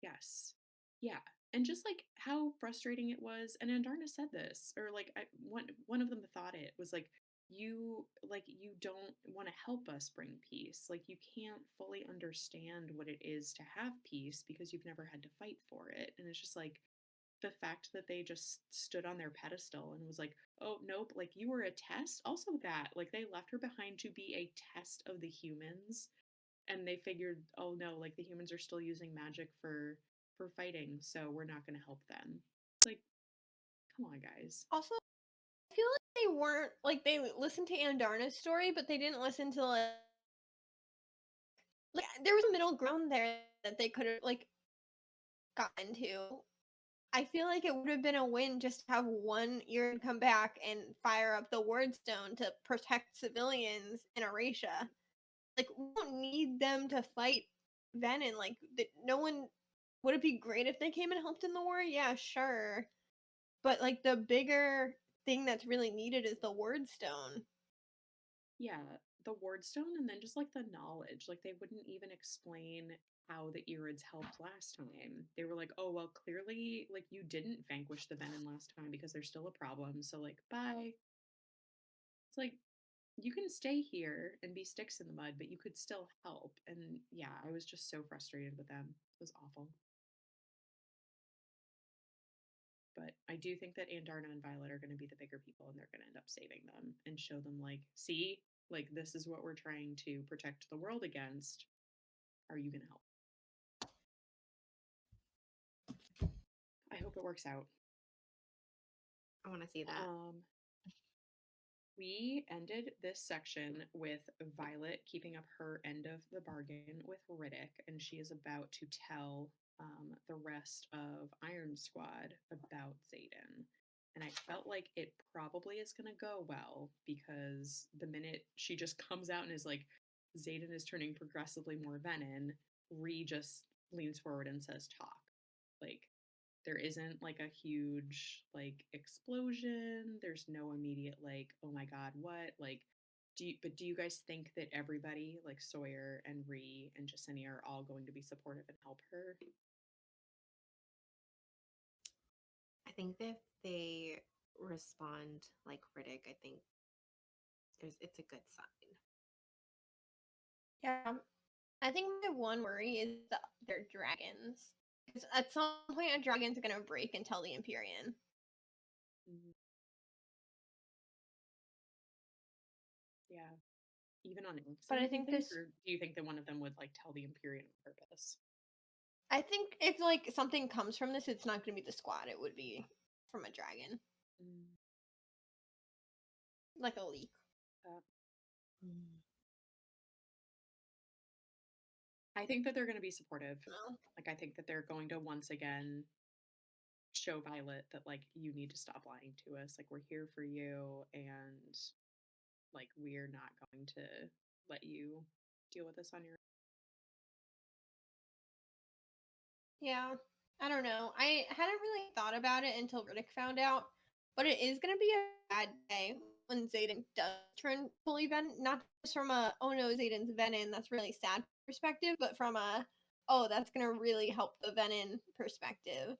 Yes. Yeah. And just like how frustrating it was, and Andarna said this, or like one of them thought it was like you don't want to help us bring peace. Like you can't fully understand what it is to have peace because you've never had to fight for it. And it's just like the fact that they just stood on their pedestal and was like, "Oh, nope, like you were a test." Also that, like they left her behind to be a test of the humans and they figured, "Oh no, like the humans are still using magic for fighting, so we're not going to help them." It's like, "Come on, guys." also, I feel like they weren't like they listened to Andarna's story, but they didn't listen to like there was a middle ground there that they could have like gotten to. I feel like it would have been a win just to have one Irid come back and fire up the word stone to protect civilians in Aratia. Like we don't need them to fight Venin. Like no one. Would it be great if they came and helped in the war? Yeah, sure. But like the bigger thing that's really needed is the word stone. Yeah, the ward stone and then just like the knowledge. Like they wouldn't even explain how the Irids helped last time. They were like, "Oh, well, clearly like you didn't vanquish the venom last time because there's still a problem. So like, bye." It's like you can stay here and be sticks in the mud, but you could still help. And yeah, I was just so frustrated with them. It was awful. But I do think that Andarna and Violet are going to be the bigger people and they're going to end up saving them and show them, like, see, like, this is what we're trying to protect the world against. Are you going to help? I hope it works out. I want to see that. Um, we ended this section with Violet keeping up her end of the bargain with Riddick, and she is about to tell the rest of Iron Squad about Zayden. And I felt like it probably is going to go well because the minute she just comes out and is like, Zayden is turning progressively more venin, Ree just leans forward and says, talk. Like, there isn't like a huge like explosion. There's no immediate like, oh my god, what? Like do you guys think that everybody like Sawyer and Ree and Jasenia are all going to be supportive and help her? I think that if they respond like Riddick, I think it's a good sign. Yeah, I think my one worry is that they're dragons. 'Cause at some point, a dragon's gonna break and tell the Empyrean. Mhm. Yeah. Even on But I accident, you think think? this. Or do you think that one of them would like tell the Imperium on purpose? I think if like something comes from this, it's not gonna be the squad. It would be from a dragon, Mm, like a leak. uh, Mm. I think that they're going to be supportive. No. Like, I think that they're going to once again show Violet that, like, you need to stop lying to us. Like, we're here for you, and like we're not going to let you deal with this on your Yeah, I don't know. I hadn't really thought about it until Riddick found out, but it is gonna be a bad day when Zayden does turn fully venom. Not just from a oh no, Zayden's venom, that's really sad perspective, but from a oh that's gonna really help the venom perspective.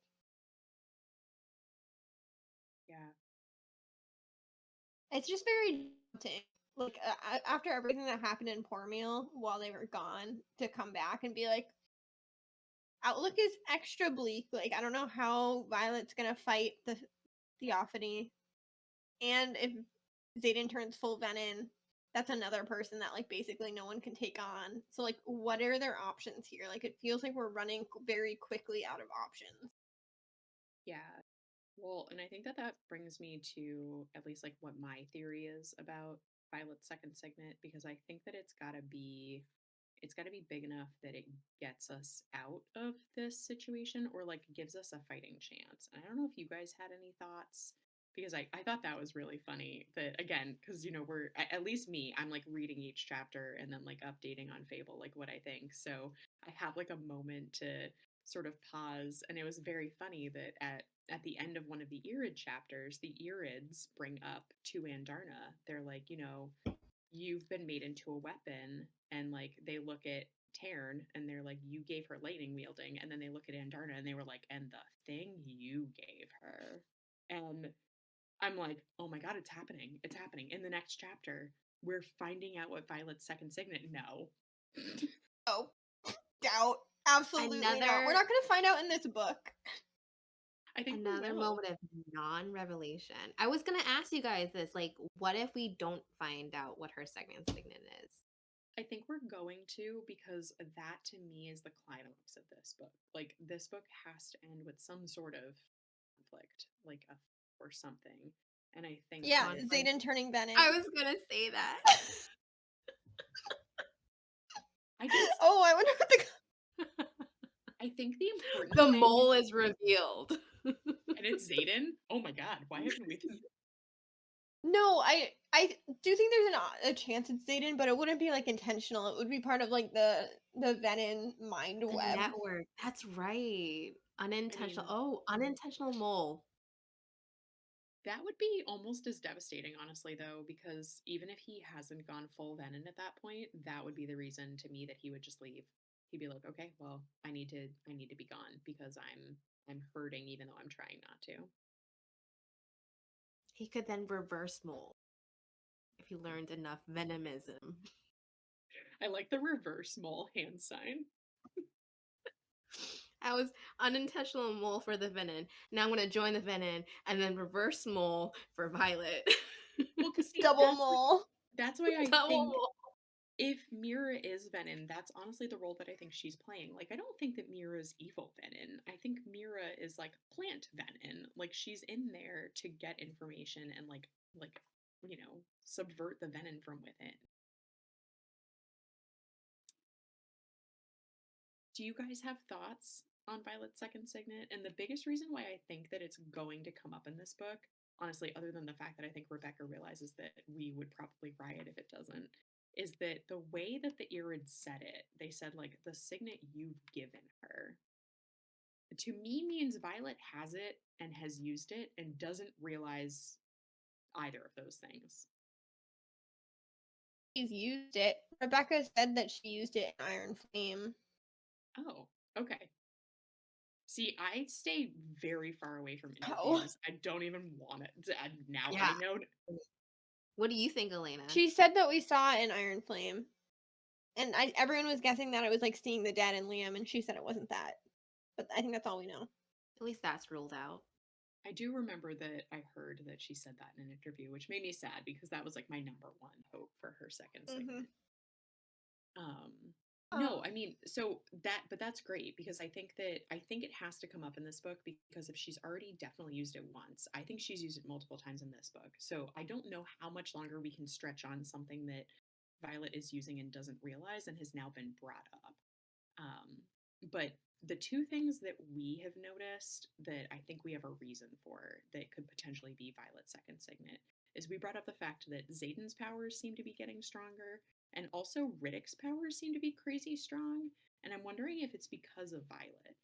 yeah. It's just very daunting. Like after everything that happened in Poor Meal while they were gone, to come back and be like, outlook is extra bleak. Like I don't know how Violet's gonna fight the Theophany. And if Zayden turns full venom, that's another person that like basically no one can take on. So like what are their options here? Like it feels like we're running very quickly out of options. Yeah. Well, and I think that that brings me to at least like what my theory is about Violet's second signet because I think that it's got to be big enough that it gets us out of this situation or like gives us a fighting chance. And I don't know if you guys had any thoughts because I thought that was really funny that again, because you know, at least me, I'm like reading each chapter and then like updating on Fable, like what I think. So I have like a moment to sort of pause, and it was very funny that at the end of one of the Irid chapters, the Irids bring up to Andarna. They're like, you've been made into a weapon, and like they look at Tarn and they're like, you gave her lightning wielding, and then they look at Andarna and they were like, and the thing you gave her. And I'm like, oh my god, it's happening. It's happening. In the next chapter, we're finding out what Violet's second signet. No. Oh, doubt. Absolutely not. We're Another not going to find out in this book. I think we another will. moment of non-revelation. I was gonna ask you guys this, like, what if we don't find out what her second signet is? I think we're going to, because that to me is the climax of this book. Like, this book has to end with some sort of conflict, like a or something. And I think Yeah, that Conflict. Xaden turning venin. I was gonna say that. I just Oh, I wonder what the. I think the important The thing, mole is revealed. and it's Xaden. Oh my god, why haven't we? No, I do think there's a chance it's Xaden, but it wouldn't be like intentional. It would be part of like the venin mind The web. network. That's right. I Unintentional. mean, Oh, unintentional mole. that would be almost as devastating, honestly, though, because even if he hasn't gone full venom at that point, that would be the reason to me that he would just leave. He'd be like, okay, well, I need to be gone because I'm hurting even though I'm trying not to. He could then reverse mole if he learned enough venomism. I like the reverse mole hand sign. I was unintentional mole for the venin. Now I'm gonna join the venin and then reverse mole for Violet. Well, cause see, Double mole. that's why I Double think mole. if Mira is Venin, that's honestly the role that I think she's playing. Like, I don't think that Mira's evil Venin. I think Mira is like plant Venin. Like, she's in there to get information and like subvert the venin from within. Do you guys have thoughts on Violet's second signet? And the biggest reason why I think that it's going to come up in this book, honestly, other than the fact that I think Rebecca realizes that we would probably riot if it doesn't, is that the way that the Irids said it, they said, like, the signet you've given her, to me means Violet has it and has used it and doesn't realize either of those things. She's used it. Rebecca said that she used it in Iron Flame. Oh, okay. See, I stay very far away from Oh. interviews. I don't even want it. Now Yeah. I know. What do you think, Elena? She said that we saw it in Iron Flame. And everyone was guessing that it was like seeing the dad and Liam, and she said it wasn't that. But I think that's all we know. At least that's ruled out. I do remember that I heard that she said that in an interview, which made me sad because that was like my number one hope for her second Mm-hmm. segment. Um, no, Oh. I mean, but that's great because I think it has to come up in this book because if she's already definitely used it once, I think she's used it multiple times in this book. So I don't know how much longer we can stretch on something that Violet is using and doesn't realize and has now been brought up. But the two things that we have noticed that I think we have a reason for that could potentially be Violet's second signet is we brought up the fact that Zayden's powers seem to be getting stronger, and also Riddick's powers seem to be crazy strong. And I'm wondering if it's because of Violet.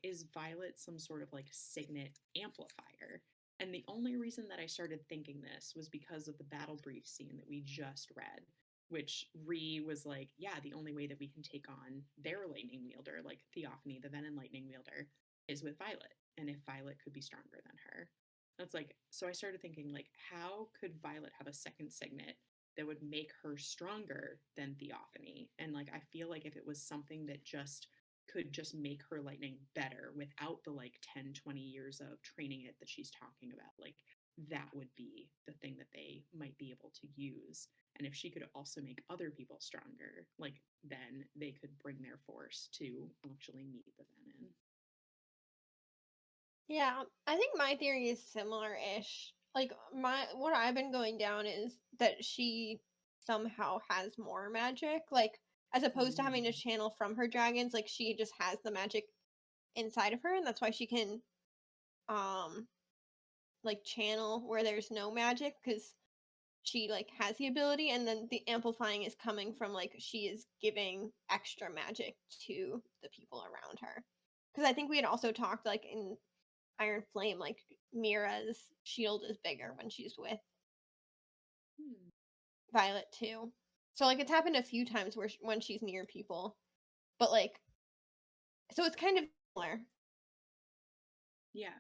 Is Violet some sort of like signet amplifier? And the only reason that I started thinking this was because of the battle brief scene that we just read, which Ree was like, yeah, the only way that we can take on their lightning wielder, like Theophany, the venin lightning wielder, is with Violet. And if Violet could be stronger than her. That's like, so I started thinking, like, how could Violet have a second signet that would make her stronger than Theophany? And like, I feel like if it was something that just could just make her lightning better without the like 10, 20 years of training it that she's talking about, like, that would be the thing that they might be able to use. And if she could also make other people stronger, like, then they could bring their force to actually meet the venin. Yeah, I think my theory is similar-ish. Like what I've been going down is that she somehow has more magic, like as opposed to having to Mm. channel from her dragons, like she just has the magic inside of her, and that's why she can um like channel where there's no magic, because she like has the ability, and then the amplifying is coming from like she is giving extra magic to the people around her. Because I think we had also talked like in Iron Flame, like Mira's shield is bigger when she's with Hmm. Violet too. So like it's happened a few times where when she's near people, but like so it's kind of similar. Yeah.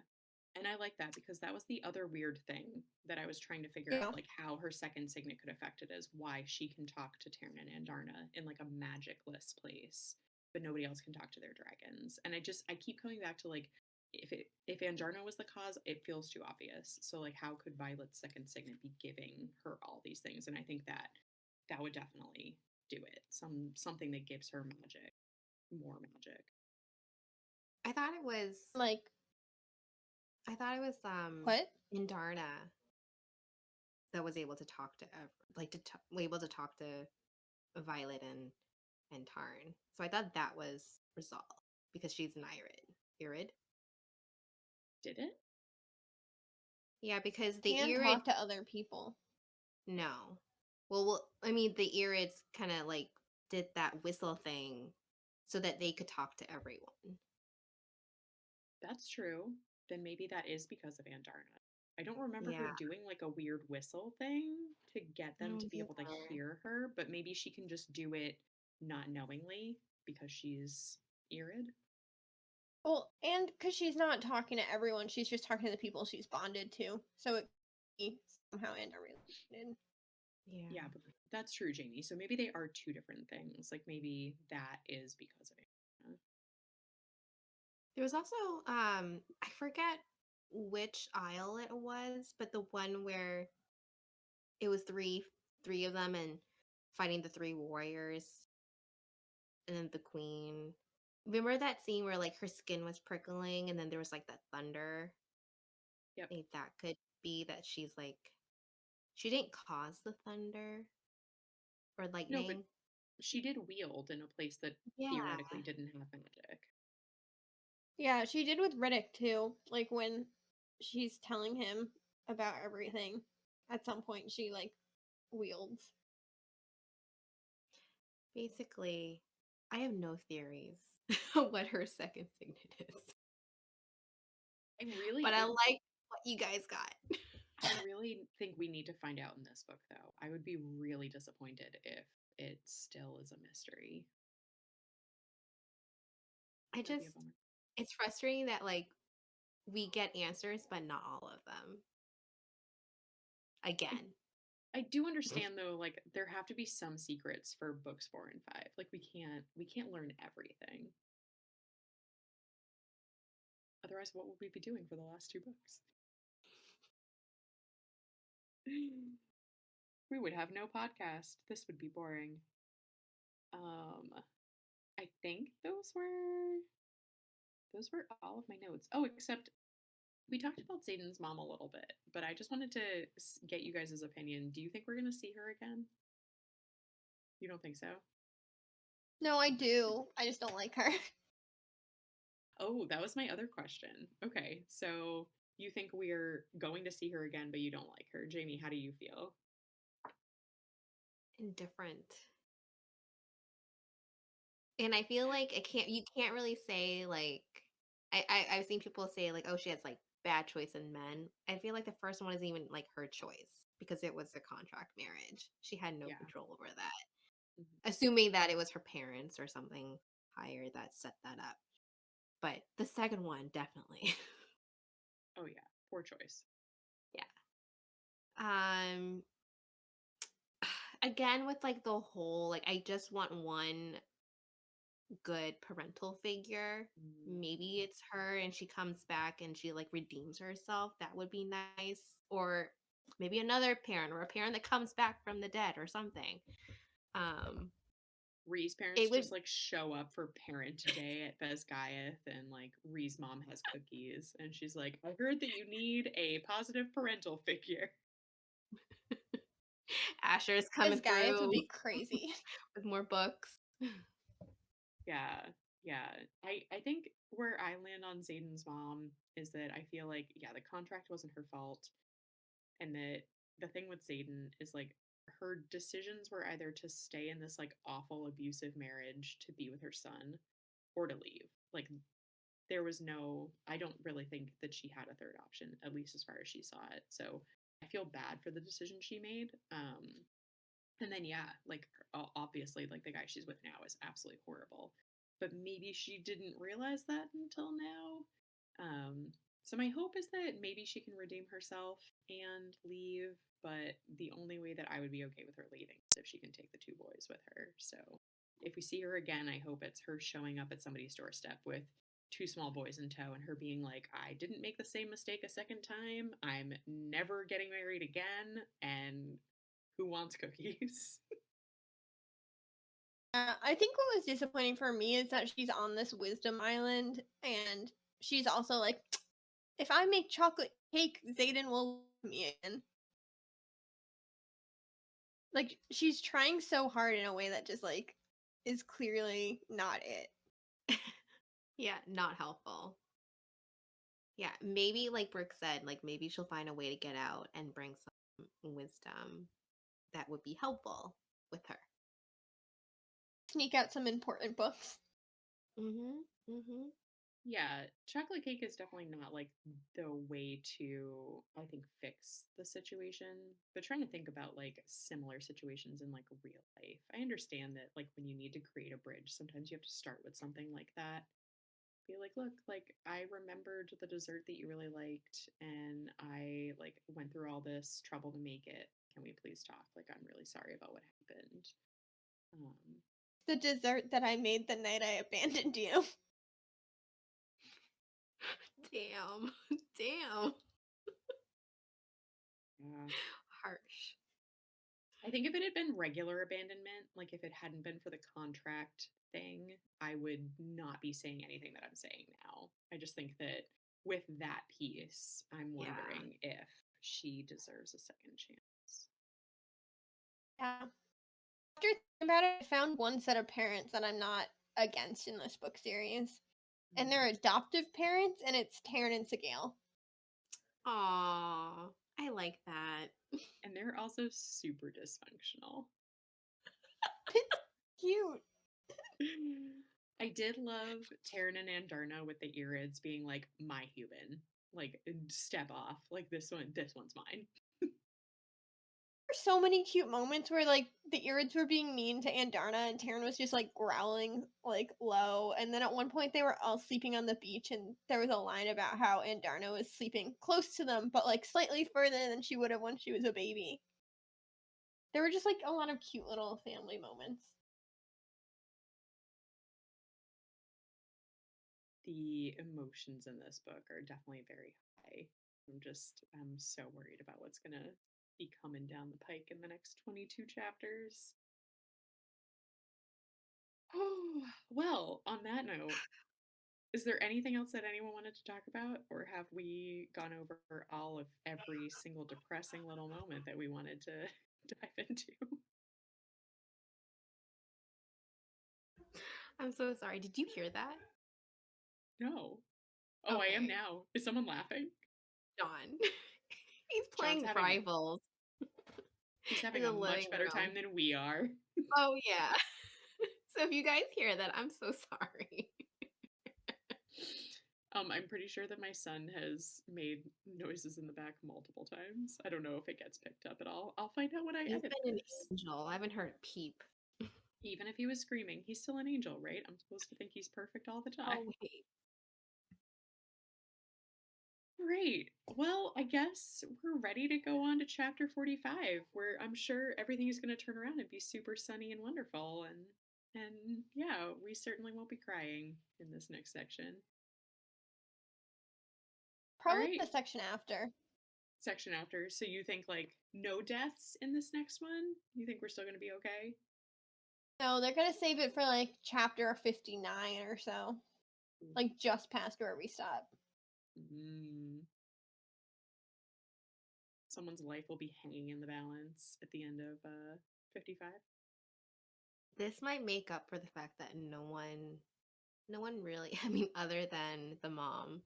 And I like that because that was the other weird thing that I was trying to figure Yeah. out, like how her second signet could affect it is why she can talk to Tyrion and Andarna in like a magicless place, but nobody else can talk to their dragons. And I keep coming back to like if Andarna was the cause, it feels too obvious. So like how could Violet's second signet be giving her all these things? And I think that that would definitely do it. Something that gives her magic, more magic. I thought it was Like I thought it was what? Indarna that was able to talk to able to talk to Violet and Tarn. So I thought that was resolved because she's an Irid. Irid? Did it? Yeah, because the Can Irid talk to other people. no. Well, I mean the Irids kind of like did that whistle thing so that they could talk to everyone. That's true. Then maybe that is because of Andarna. I don't remember her Yeah. doing like a weird whistle thing to get I them to don't be able to either. hear her, but maybe she can just do it not knowingly because she's Irid. Well, and because she's not talking to everyone, she's just talking to the people she's bonded to. So it could be somehow interrelated. Yeah, Yeah. but that's true, Jamie. So maybe they are two different things. Like maybe that is because of Andarna. There was also I forget which aisle it was, but the one where it was three of them and fighting the three warriors and then the queen. Remember that scene where like her skin was prickling and then there was like that thunder? Yep. I think that could be that she's like she didn't cause the thunder or No, but lightning. she did wield in a place that Yeah. theoretically didn't have magic. Yeah, she did with Riddick too. Like when she's telling him about everything, at some point she like wields. Basically, I have no theories on what her second signet is. I But really I like what you guys got. I really think we need to find out in this book, though. I would be really disappointed if it still is a mystery. I That'd be a just bummer. it's frustrating that like we get answers but not all of them. I, Again. I do understand though, like there have to be some secrets for books 4 and 5. Like we can't learn everything. Otherwise, what would we be doing for the last 2 books? We would have no podcast. This would be boring. Um, I think those were all of my notes. Oh, except we talked about Zayden's mom a little bit, but I just wanted to get you guys' opinion. Do you think we're going to see her again? You don't think so? No, I do. I just don't like her. Oh, that was my other question. Okay, so you think we're going to see her again, but you don't like her. Jamie, how do you feel? Indifferent. And I feel like it can't you can't really say like I've seen people say like, oh, she has like bad choice in men. I feel like the first one isn't even like her choice because it was a contract marriage. She had no Yeah. control over that. Mhm. Assuming that it was her parents or something higher that set that up. But the second one, definitely. Oh, yeah. Poor choice. Yeah. Um again with like the whole like I just want one good parental figure. Mm. Maybe it's her and she comes back and she like redeems herself. That would be nice. Or maybe another parent or a parent that comes back from the dead or something. Um Ree's parents it would just like show up for parent day at Bezgaiath, and like Ree's mom has cookies and she's like, I heard that you need a positive parental figure. Asher's As coming Gaius would through be crazy. with more books. Yeah, yeah. I think where I land on Zayden's mom is that I feel like, yeah, the contract wasn't her fault, and that the thing with Zayden is like her decisions were either to stay in this like awful abusive marriage to be with her son or to leave. Like there was no, I don't really think that she had a third option, at least as far as she saw it. So I feel bad for the decision she made. And then yeah, like obviously like the guy she's with now is absolutely horrible. But maybe she didn't realize that until now. So my hope is that maybe she can redeem herself and leave, but the only way that I would be okay with her leaving is if she can take the two boys with her. So if we see her again, I hope it's her showing up at somebody's doorstep with two small boys in tow and her being like, I didn't make the same mistake a second time. I'm never getting married again. And who wants cookies? I think what was disappointing for me is that she's on this wisdom island, and she's also like, if I make chocolate cake, Zayden will love me again. Like, she's trying so hard in a way that just, like, is clearly not it. Yeah, not helpful. Yeah, maybe like Brooke said, like maybe she'll find a way to get out and bring some wisdom that would be helpful with her. Sneak out some important books. Mhm. Mhm. Yeah, chocolate cake is definitely not like the way to, I think, fix the situation. But trying to think about like similar situations in like real life. I understand that like when you need to create a bridge, sometimes you have to start with something like that. Be like, look, like I remembered the dessert that you really liked, and I like went through all this trouble to make it. Can we please talk? Like, I'm really sorry about what happened. Um, The dessert that I made the night I abandoned you. Damn. Damn. yeah. Harsh. I think if it had been regular abandonment, like if it hadn't been for the contract thing, I would not be saying anything that I'm saying now. I just think that with that piece, I'm Yeah. wondering if she deserves a second chance. Yeah. After thinking about it, I found one set of parents that I'm not against in this book series. And they're Mm. adoptive parents, and it's Taryn and Sigale. Aw, I like that. And they're also super dysfunctional. It's cute. I did love Taryn and Andarna with the Irids being like, my human. Like, step off. Like this one's mine. There's so many cute moments where like the Irids were being mean to Andarna and Taryn was just like growling like low. And then at one point they were all sleeping on the beach and there was a line about how Andarna was sleeping close to them, but like slightly further than she would have when she was a baby. There were just like a lot of cute little family moments. The emotions in this book are definitely very high. I'm so worried about what's gonna be coming down the pike in the next 22 chapters. Oh, well, on that note, is there anything else that anyone wanted to talk about, or have we gone over all of every single depressing little moment that we wanted to dive into? I'm so sorry. Did you hear that? No. Oh, I am Okay. now. Is someone laughing? John. He's John's playing having Rivals he's in having the a much living better room. time than we are. Oh, yeah. So if you guys hear that, I'm so sorry. I'm pretty sure that my son has made noises in the back multiple times. I don't know if it gets picked up at all. I'll find out when I He's edit been an this. angel. I haven't heard a peep. Even if he was screaming, he's still an angel, right? I'm supposed to think he's perfect all the time. Oh, wait. Great. Well, I guess we're ready to go on to chapter 45, where I'm sure everything is going to turn around and be super sunny and wonderful. And yeah, we certainly won't be crying in this next section. All Probably right, the section after. section after. So you think like no deaths in this next one? You think we're still going to be okay? No, they're gonna save it for like chapter 59 or so. Like just past where we stop. Mm. Someone's life will be hanging in the balance at the end of 55. This might make up for the fact that no one really, I mean, other than the mom,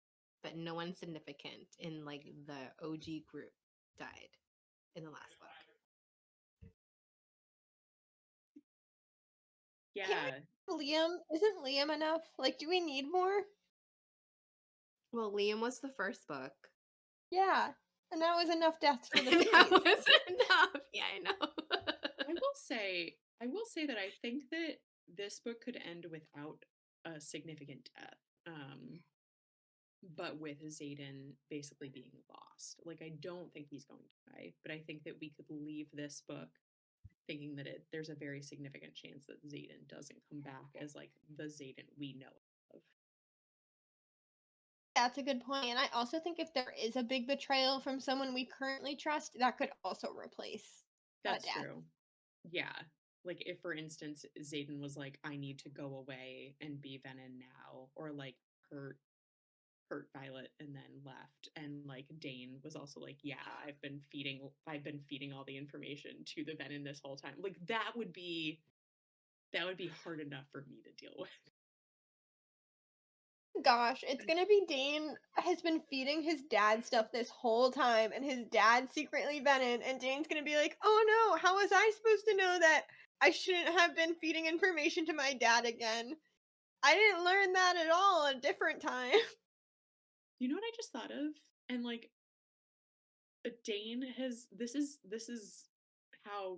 but no one significant in like the OG group died. in the last book. Can't Yeah. we Liam? Isn't Liam enough? Like, do we need more? Well, Liam was the first book. Yeah. And that was enough deaths for the That series. was enough. Yeah, I know. I will say that I think that this book could end without a significant death. But with Xaden basically being lost. Like I don't think he's going to die, but I think that we could leave this book thinking that there's a very significant chance that Xaden doesn't come back as like the Xaden we know of. That's a good point. And I also think if there is a big betrayal from someone we currently trust, that could also replace a That's death. true. Yeah. Like if for instance Xaden was like, I need to go away and be venin now, or like hurt hurt Violet and then left, and like Dane was also like, yeah, I've been feeding all the information to the venin this whole time. Like that would be hard enough for me to deal with. Gosh, it's gonna be Dane has been feeding his dad stuff this whole time, and his dad's secretly venin, and Dane's gonna be like, oh no, how was I supposed to know that I shouldn't have been feeding information to my dad again? I didn't learn that at all a different time. You know what I just thought of? And like Dane has this is how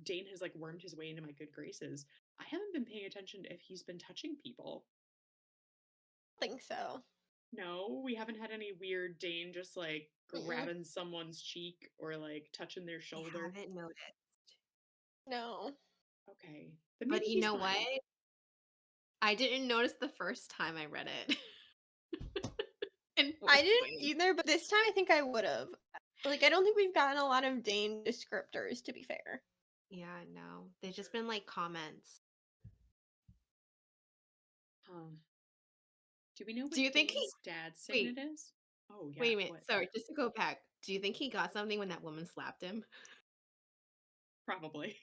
Dane has like wormed his way into my good graces. I haven't been paying attention if he's been touching people. I think so. No, we haven't had any weird Dane just like Mm-mm. grabbing someone's cheek or like touching their I shoulder. haven't noticed. No. Okay. Then maybe But you he's know what? fine. I didn't notice the first time I read it. In I fourth didn't grade. either, but this time I think I would have. Like, I don't think we've gotten a lot of Dane descriptors, to be fair. Yeah, no. They've just been like comments. Huh. Do we know Do what you think he Dane's dad's wait, signet is? Oh yeah, wait a minute. what? Sorry, just to go back. Do you think he got something when that woman slapped him? Probably.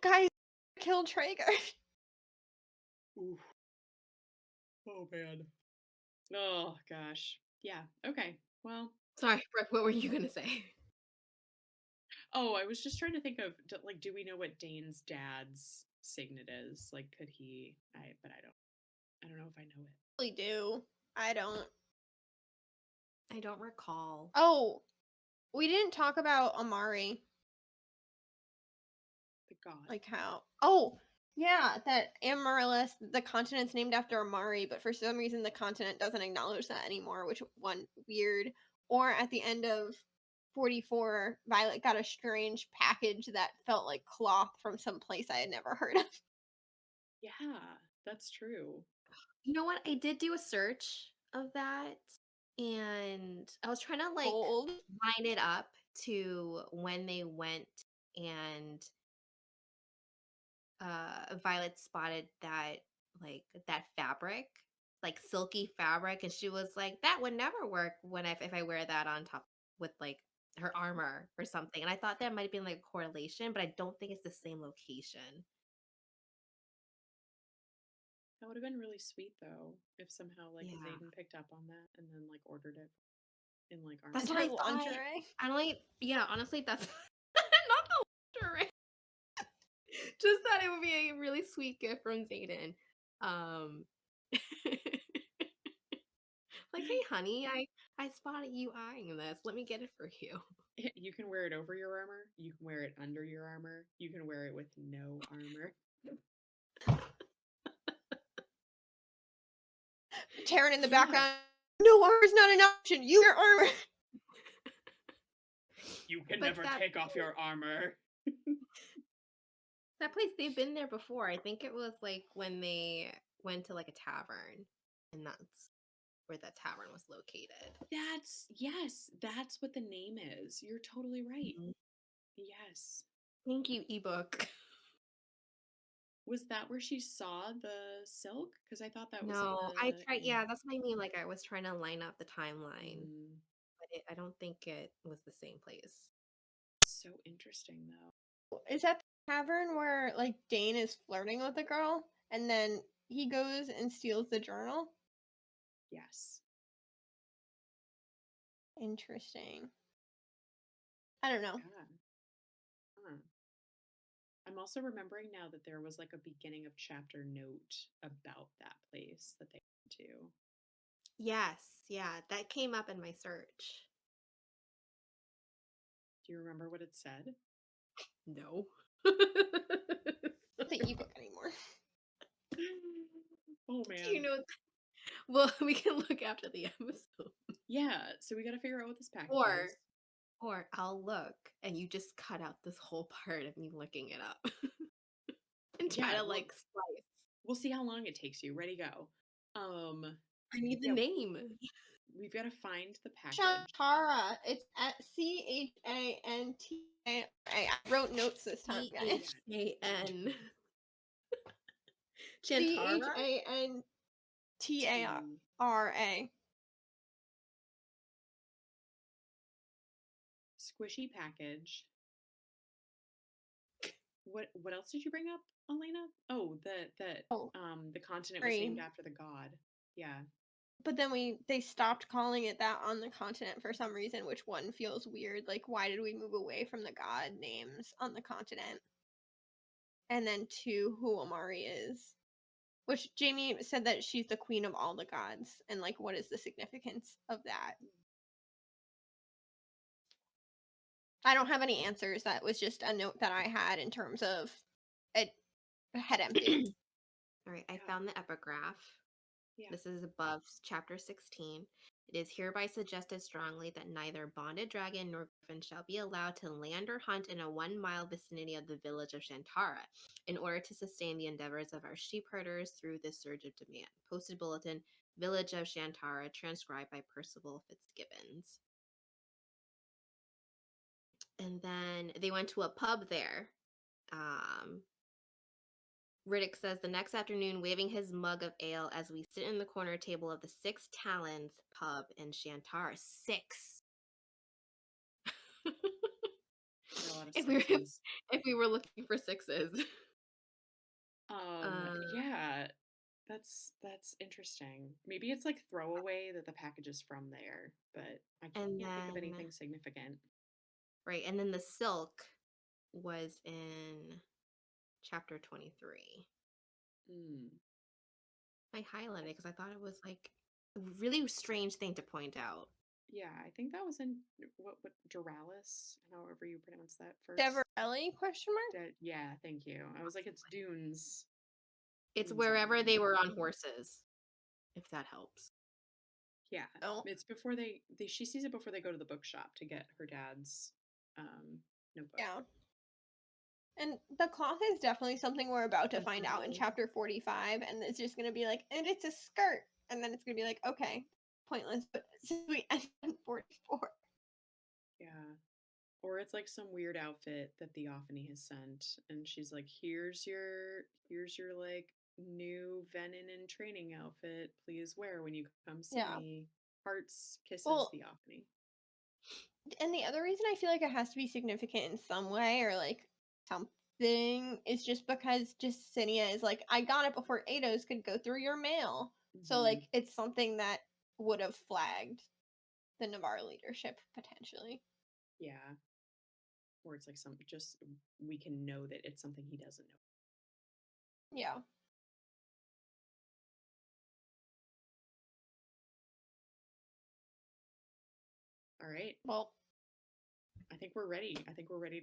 Guys, killed Traeger. Ooh. Oh man. Oh gosh. Yeah. Okay. Well. Sorry, Brooke, what were you gonna say? Oh, I was just trying to think of like, do we know what Dane's dad's signet is? Like, could he? But I don't. I don't know if I know it. We do. I don't. I don't recall. Oh, we didn't talk about Amari. The god. Like how? Oh, yeah, that Amaryllis, the continent's named after Amari, but for some reason the continent doesn't acknowledge that anymore, which one weird. Or at the end of 44, Violet got a strange package that felt like cloth from some place I had never heard of. Yeah, that's true. You know what? I did do a search of that and I was trying to like Gold. line it up to when they went and Violet spotted that that fabric, like silky fabric, and she was like, "That would never work when if I wear that on top with like her armor or something." And I thought that might have been like a correlation, but I don't think it's the same location. That would have been really sweet though, if somehow like Yeah, Zayden picked up on that and then like ordered it in like that's armor. what Her I thought. lingerie. I only, yeah, honestly, that's not the lingerie. Just thought it would be a really sweet gift from Zayden. Um, like, hey, honey, I spotted you eyeing this. Let me get it for you. You can wear it over your armor. You can wear it under your armor. You can wear it with no armor. Taryn in the Yeah, background. No, armor's not an option. You wear armor. you can But never take off your armor. that place they've been there before. I think it was like when they went to like a tavern, and that's where that tavern was located. Yes, that's what the name is. You're totally right. Mhm. Yes. Thank you, ebook. Was that where she saw the silk? Because I thought that was in No, I the tried. in. Yeah, that's what I mean. Like I was trying to line up the timeline, Mm, but I don't think it was the same place. so interesting though. Is that the tavern where like Dane is flirting with a girl and then he goes and steals the journal? Yes. Interesting. I don't know. Yeah. Huh. I'm also remembering now that there was like a beginning of chapter note about that place that they went to. Yes, yeah, that came up in my search. Do you remember what it said? No. The ebook anymore. Oh Do you man. know? Well, we can look after the episode. Yeah, so we got to figure out what this package Or is. or I'll look and you just cut out this whole part of me looking it up and try Yeah, to well, like splice. we'll see how long it takes you. Ready, go. Um, I need the yeah, name. we've got to find the package. Shantara. It's at Chantara. I wrote notes this time, guys. Yeah, Chan. Chantara? Chantara. T squishy package. What else did you bring up, Elena? Oh, Oh, the continent was named sorry. after the god. Yeah. But then they stopped calling it that on the continent for some reason, which one feels weird. Like, why did we move away from the god names on the continent? And then two, who Amari is. Which Jamie said that she's the queen of all the gods, and like, what is the significance of that? I don't have any answers. That was just a note that I had in terms of it head empty. All right, I Yeah. found the epigraph. Yeah. This is above chapter 16. It is hereby suggested strongly that neither bonded dragon nor griffin shall be allowed to land or hunt in a 1 mile vicinity of the village of Shantara in order to sustain the endeavors of our sheep herders through this surge of demand. Posted bulletin, Village of Shantara, transcribed by Percival Fitzgibbons. And then they went to a pub there. Um, Riddick says the next afternoon, waving his mug of ale as we sit in the corner table of the Six Talons pub in Shantara. Six. There are a lot of if we were sixes. if we were looking for sixes. Uh, Yeah, that's interesting. Maybe it's like throwaway that the package is from there, but I and can't think of then anything significant. right, and then the silk was in chapter 23. Mm. I highlighted because I thought it was like a really strange thing to point out. Yeah, I think that was in what Duralis, however you pronounce that first. Deverelli? Question mark. Yeah, thank you. I was like, it's dunes, It's dunes wherever island. they were on horses, if that helps. Yeah, Oh, it's before they she sees it before they go to the bookshop to get her dad's um notebook. yeah. And the cloth is definitely something we're about to find out in Mhm. chapter 45, and it's just gonna be like, and it's a skirt, and then it's gonna be like, okay, pointless. But since we end on 44, Yeah. Or it's like some weird outfit that Theophany has sent, and she's like, here's your like new venin and training outfit. Please wear when you come see yeah. me. Hearts, kisses, Well, Theophany. and the other reason I feel like it has to be significant in some way or like something is just because Justinia is like, I got it before Ados could go through your mail. So Hmm. like it's something that would have flagged the Navarre leadership potentially. Yeah. Or it's like some just we can know that it's something he doesn't know. Yeah. All right. Well, I think we're ready. I think we're ready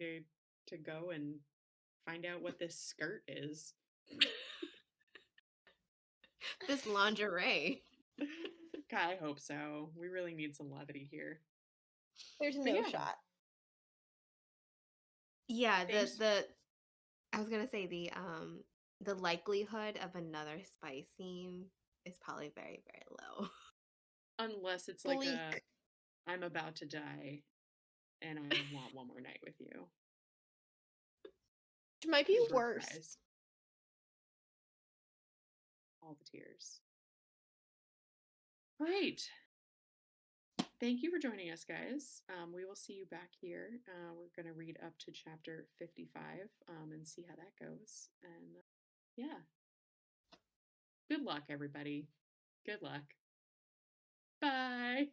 to go and find out what this skirt is. This lingerie. God, I hope so. We really need some levity here. there's But no yeah, shot. Yeah, thanks. the I was gonna say the likelihood of another spice scene is probably very, very low. Unless it's like a Bleak. I'm about to die and I want one more night with you. Which might be Bird worse. cries. All the tears. All right. Thank you for joining us, guys. We will see you back here. We're going to read up to chapter 55 and see how that goes. And yeah, good luck, everybody. Good luck. Bye.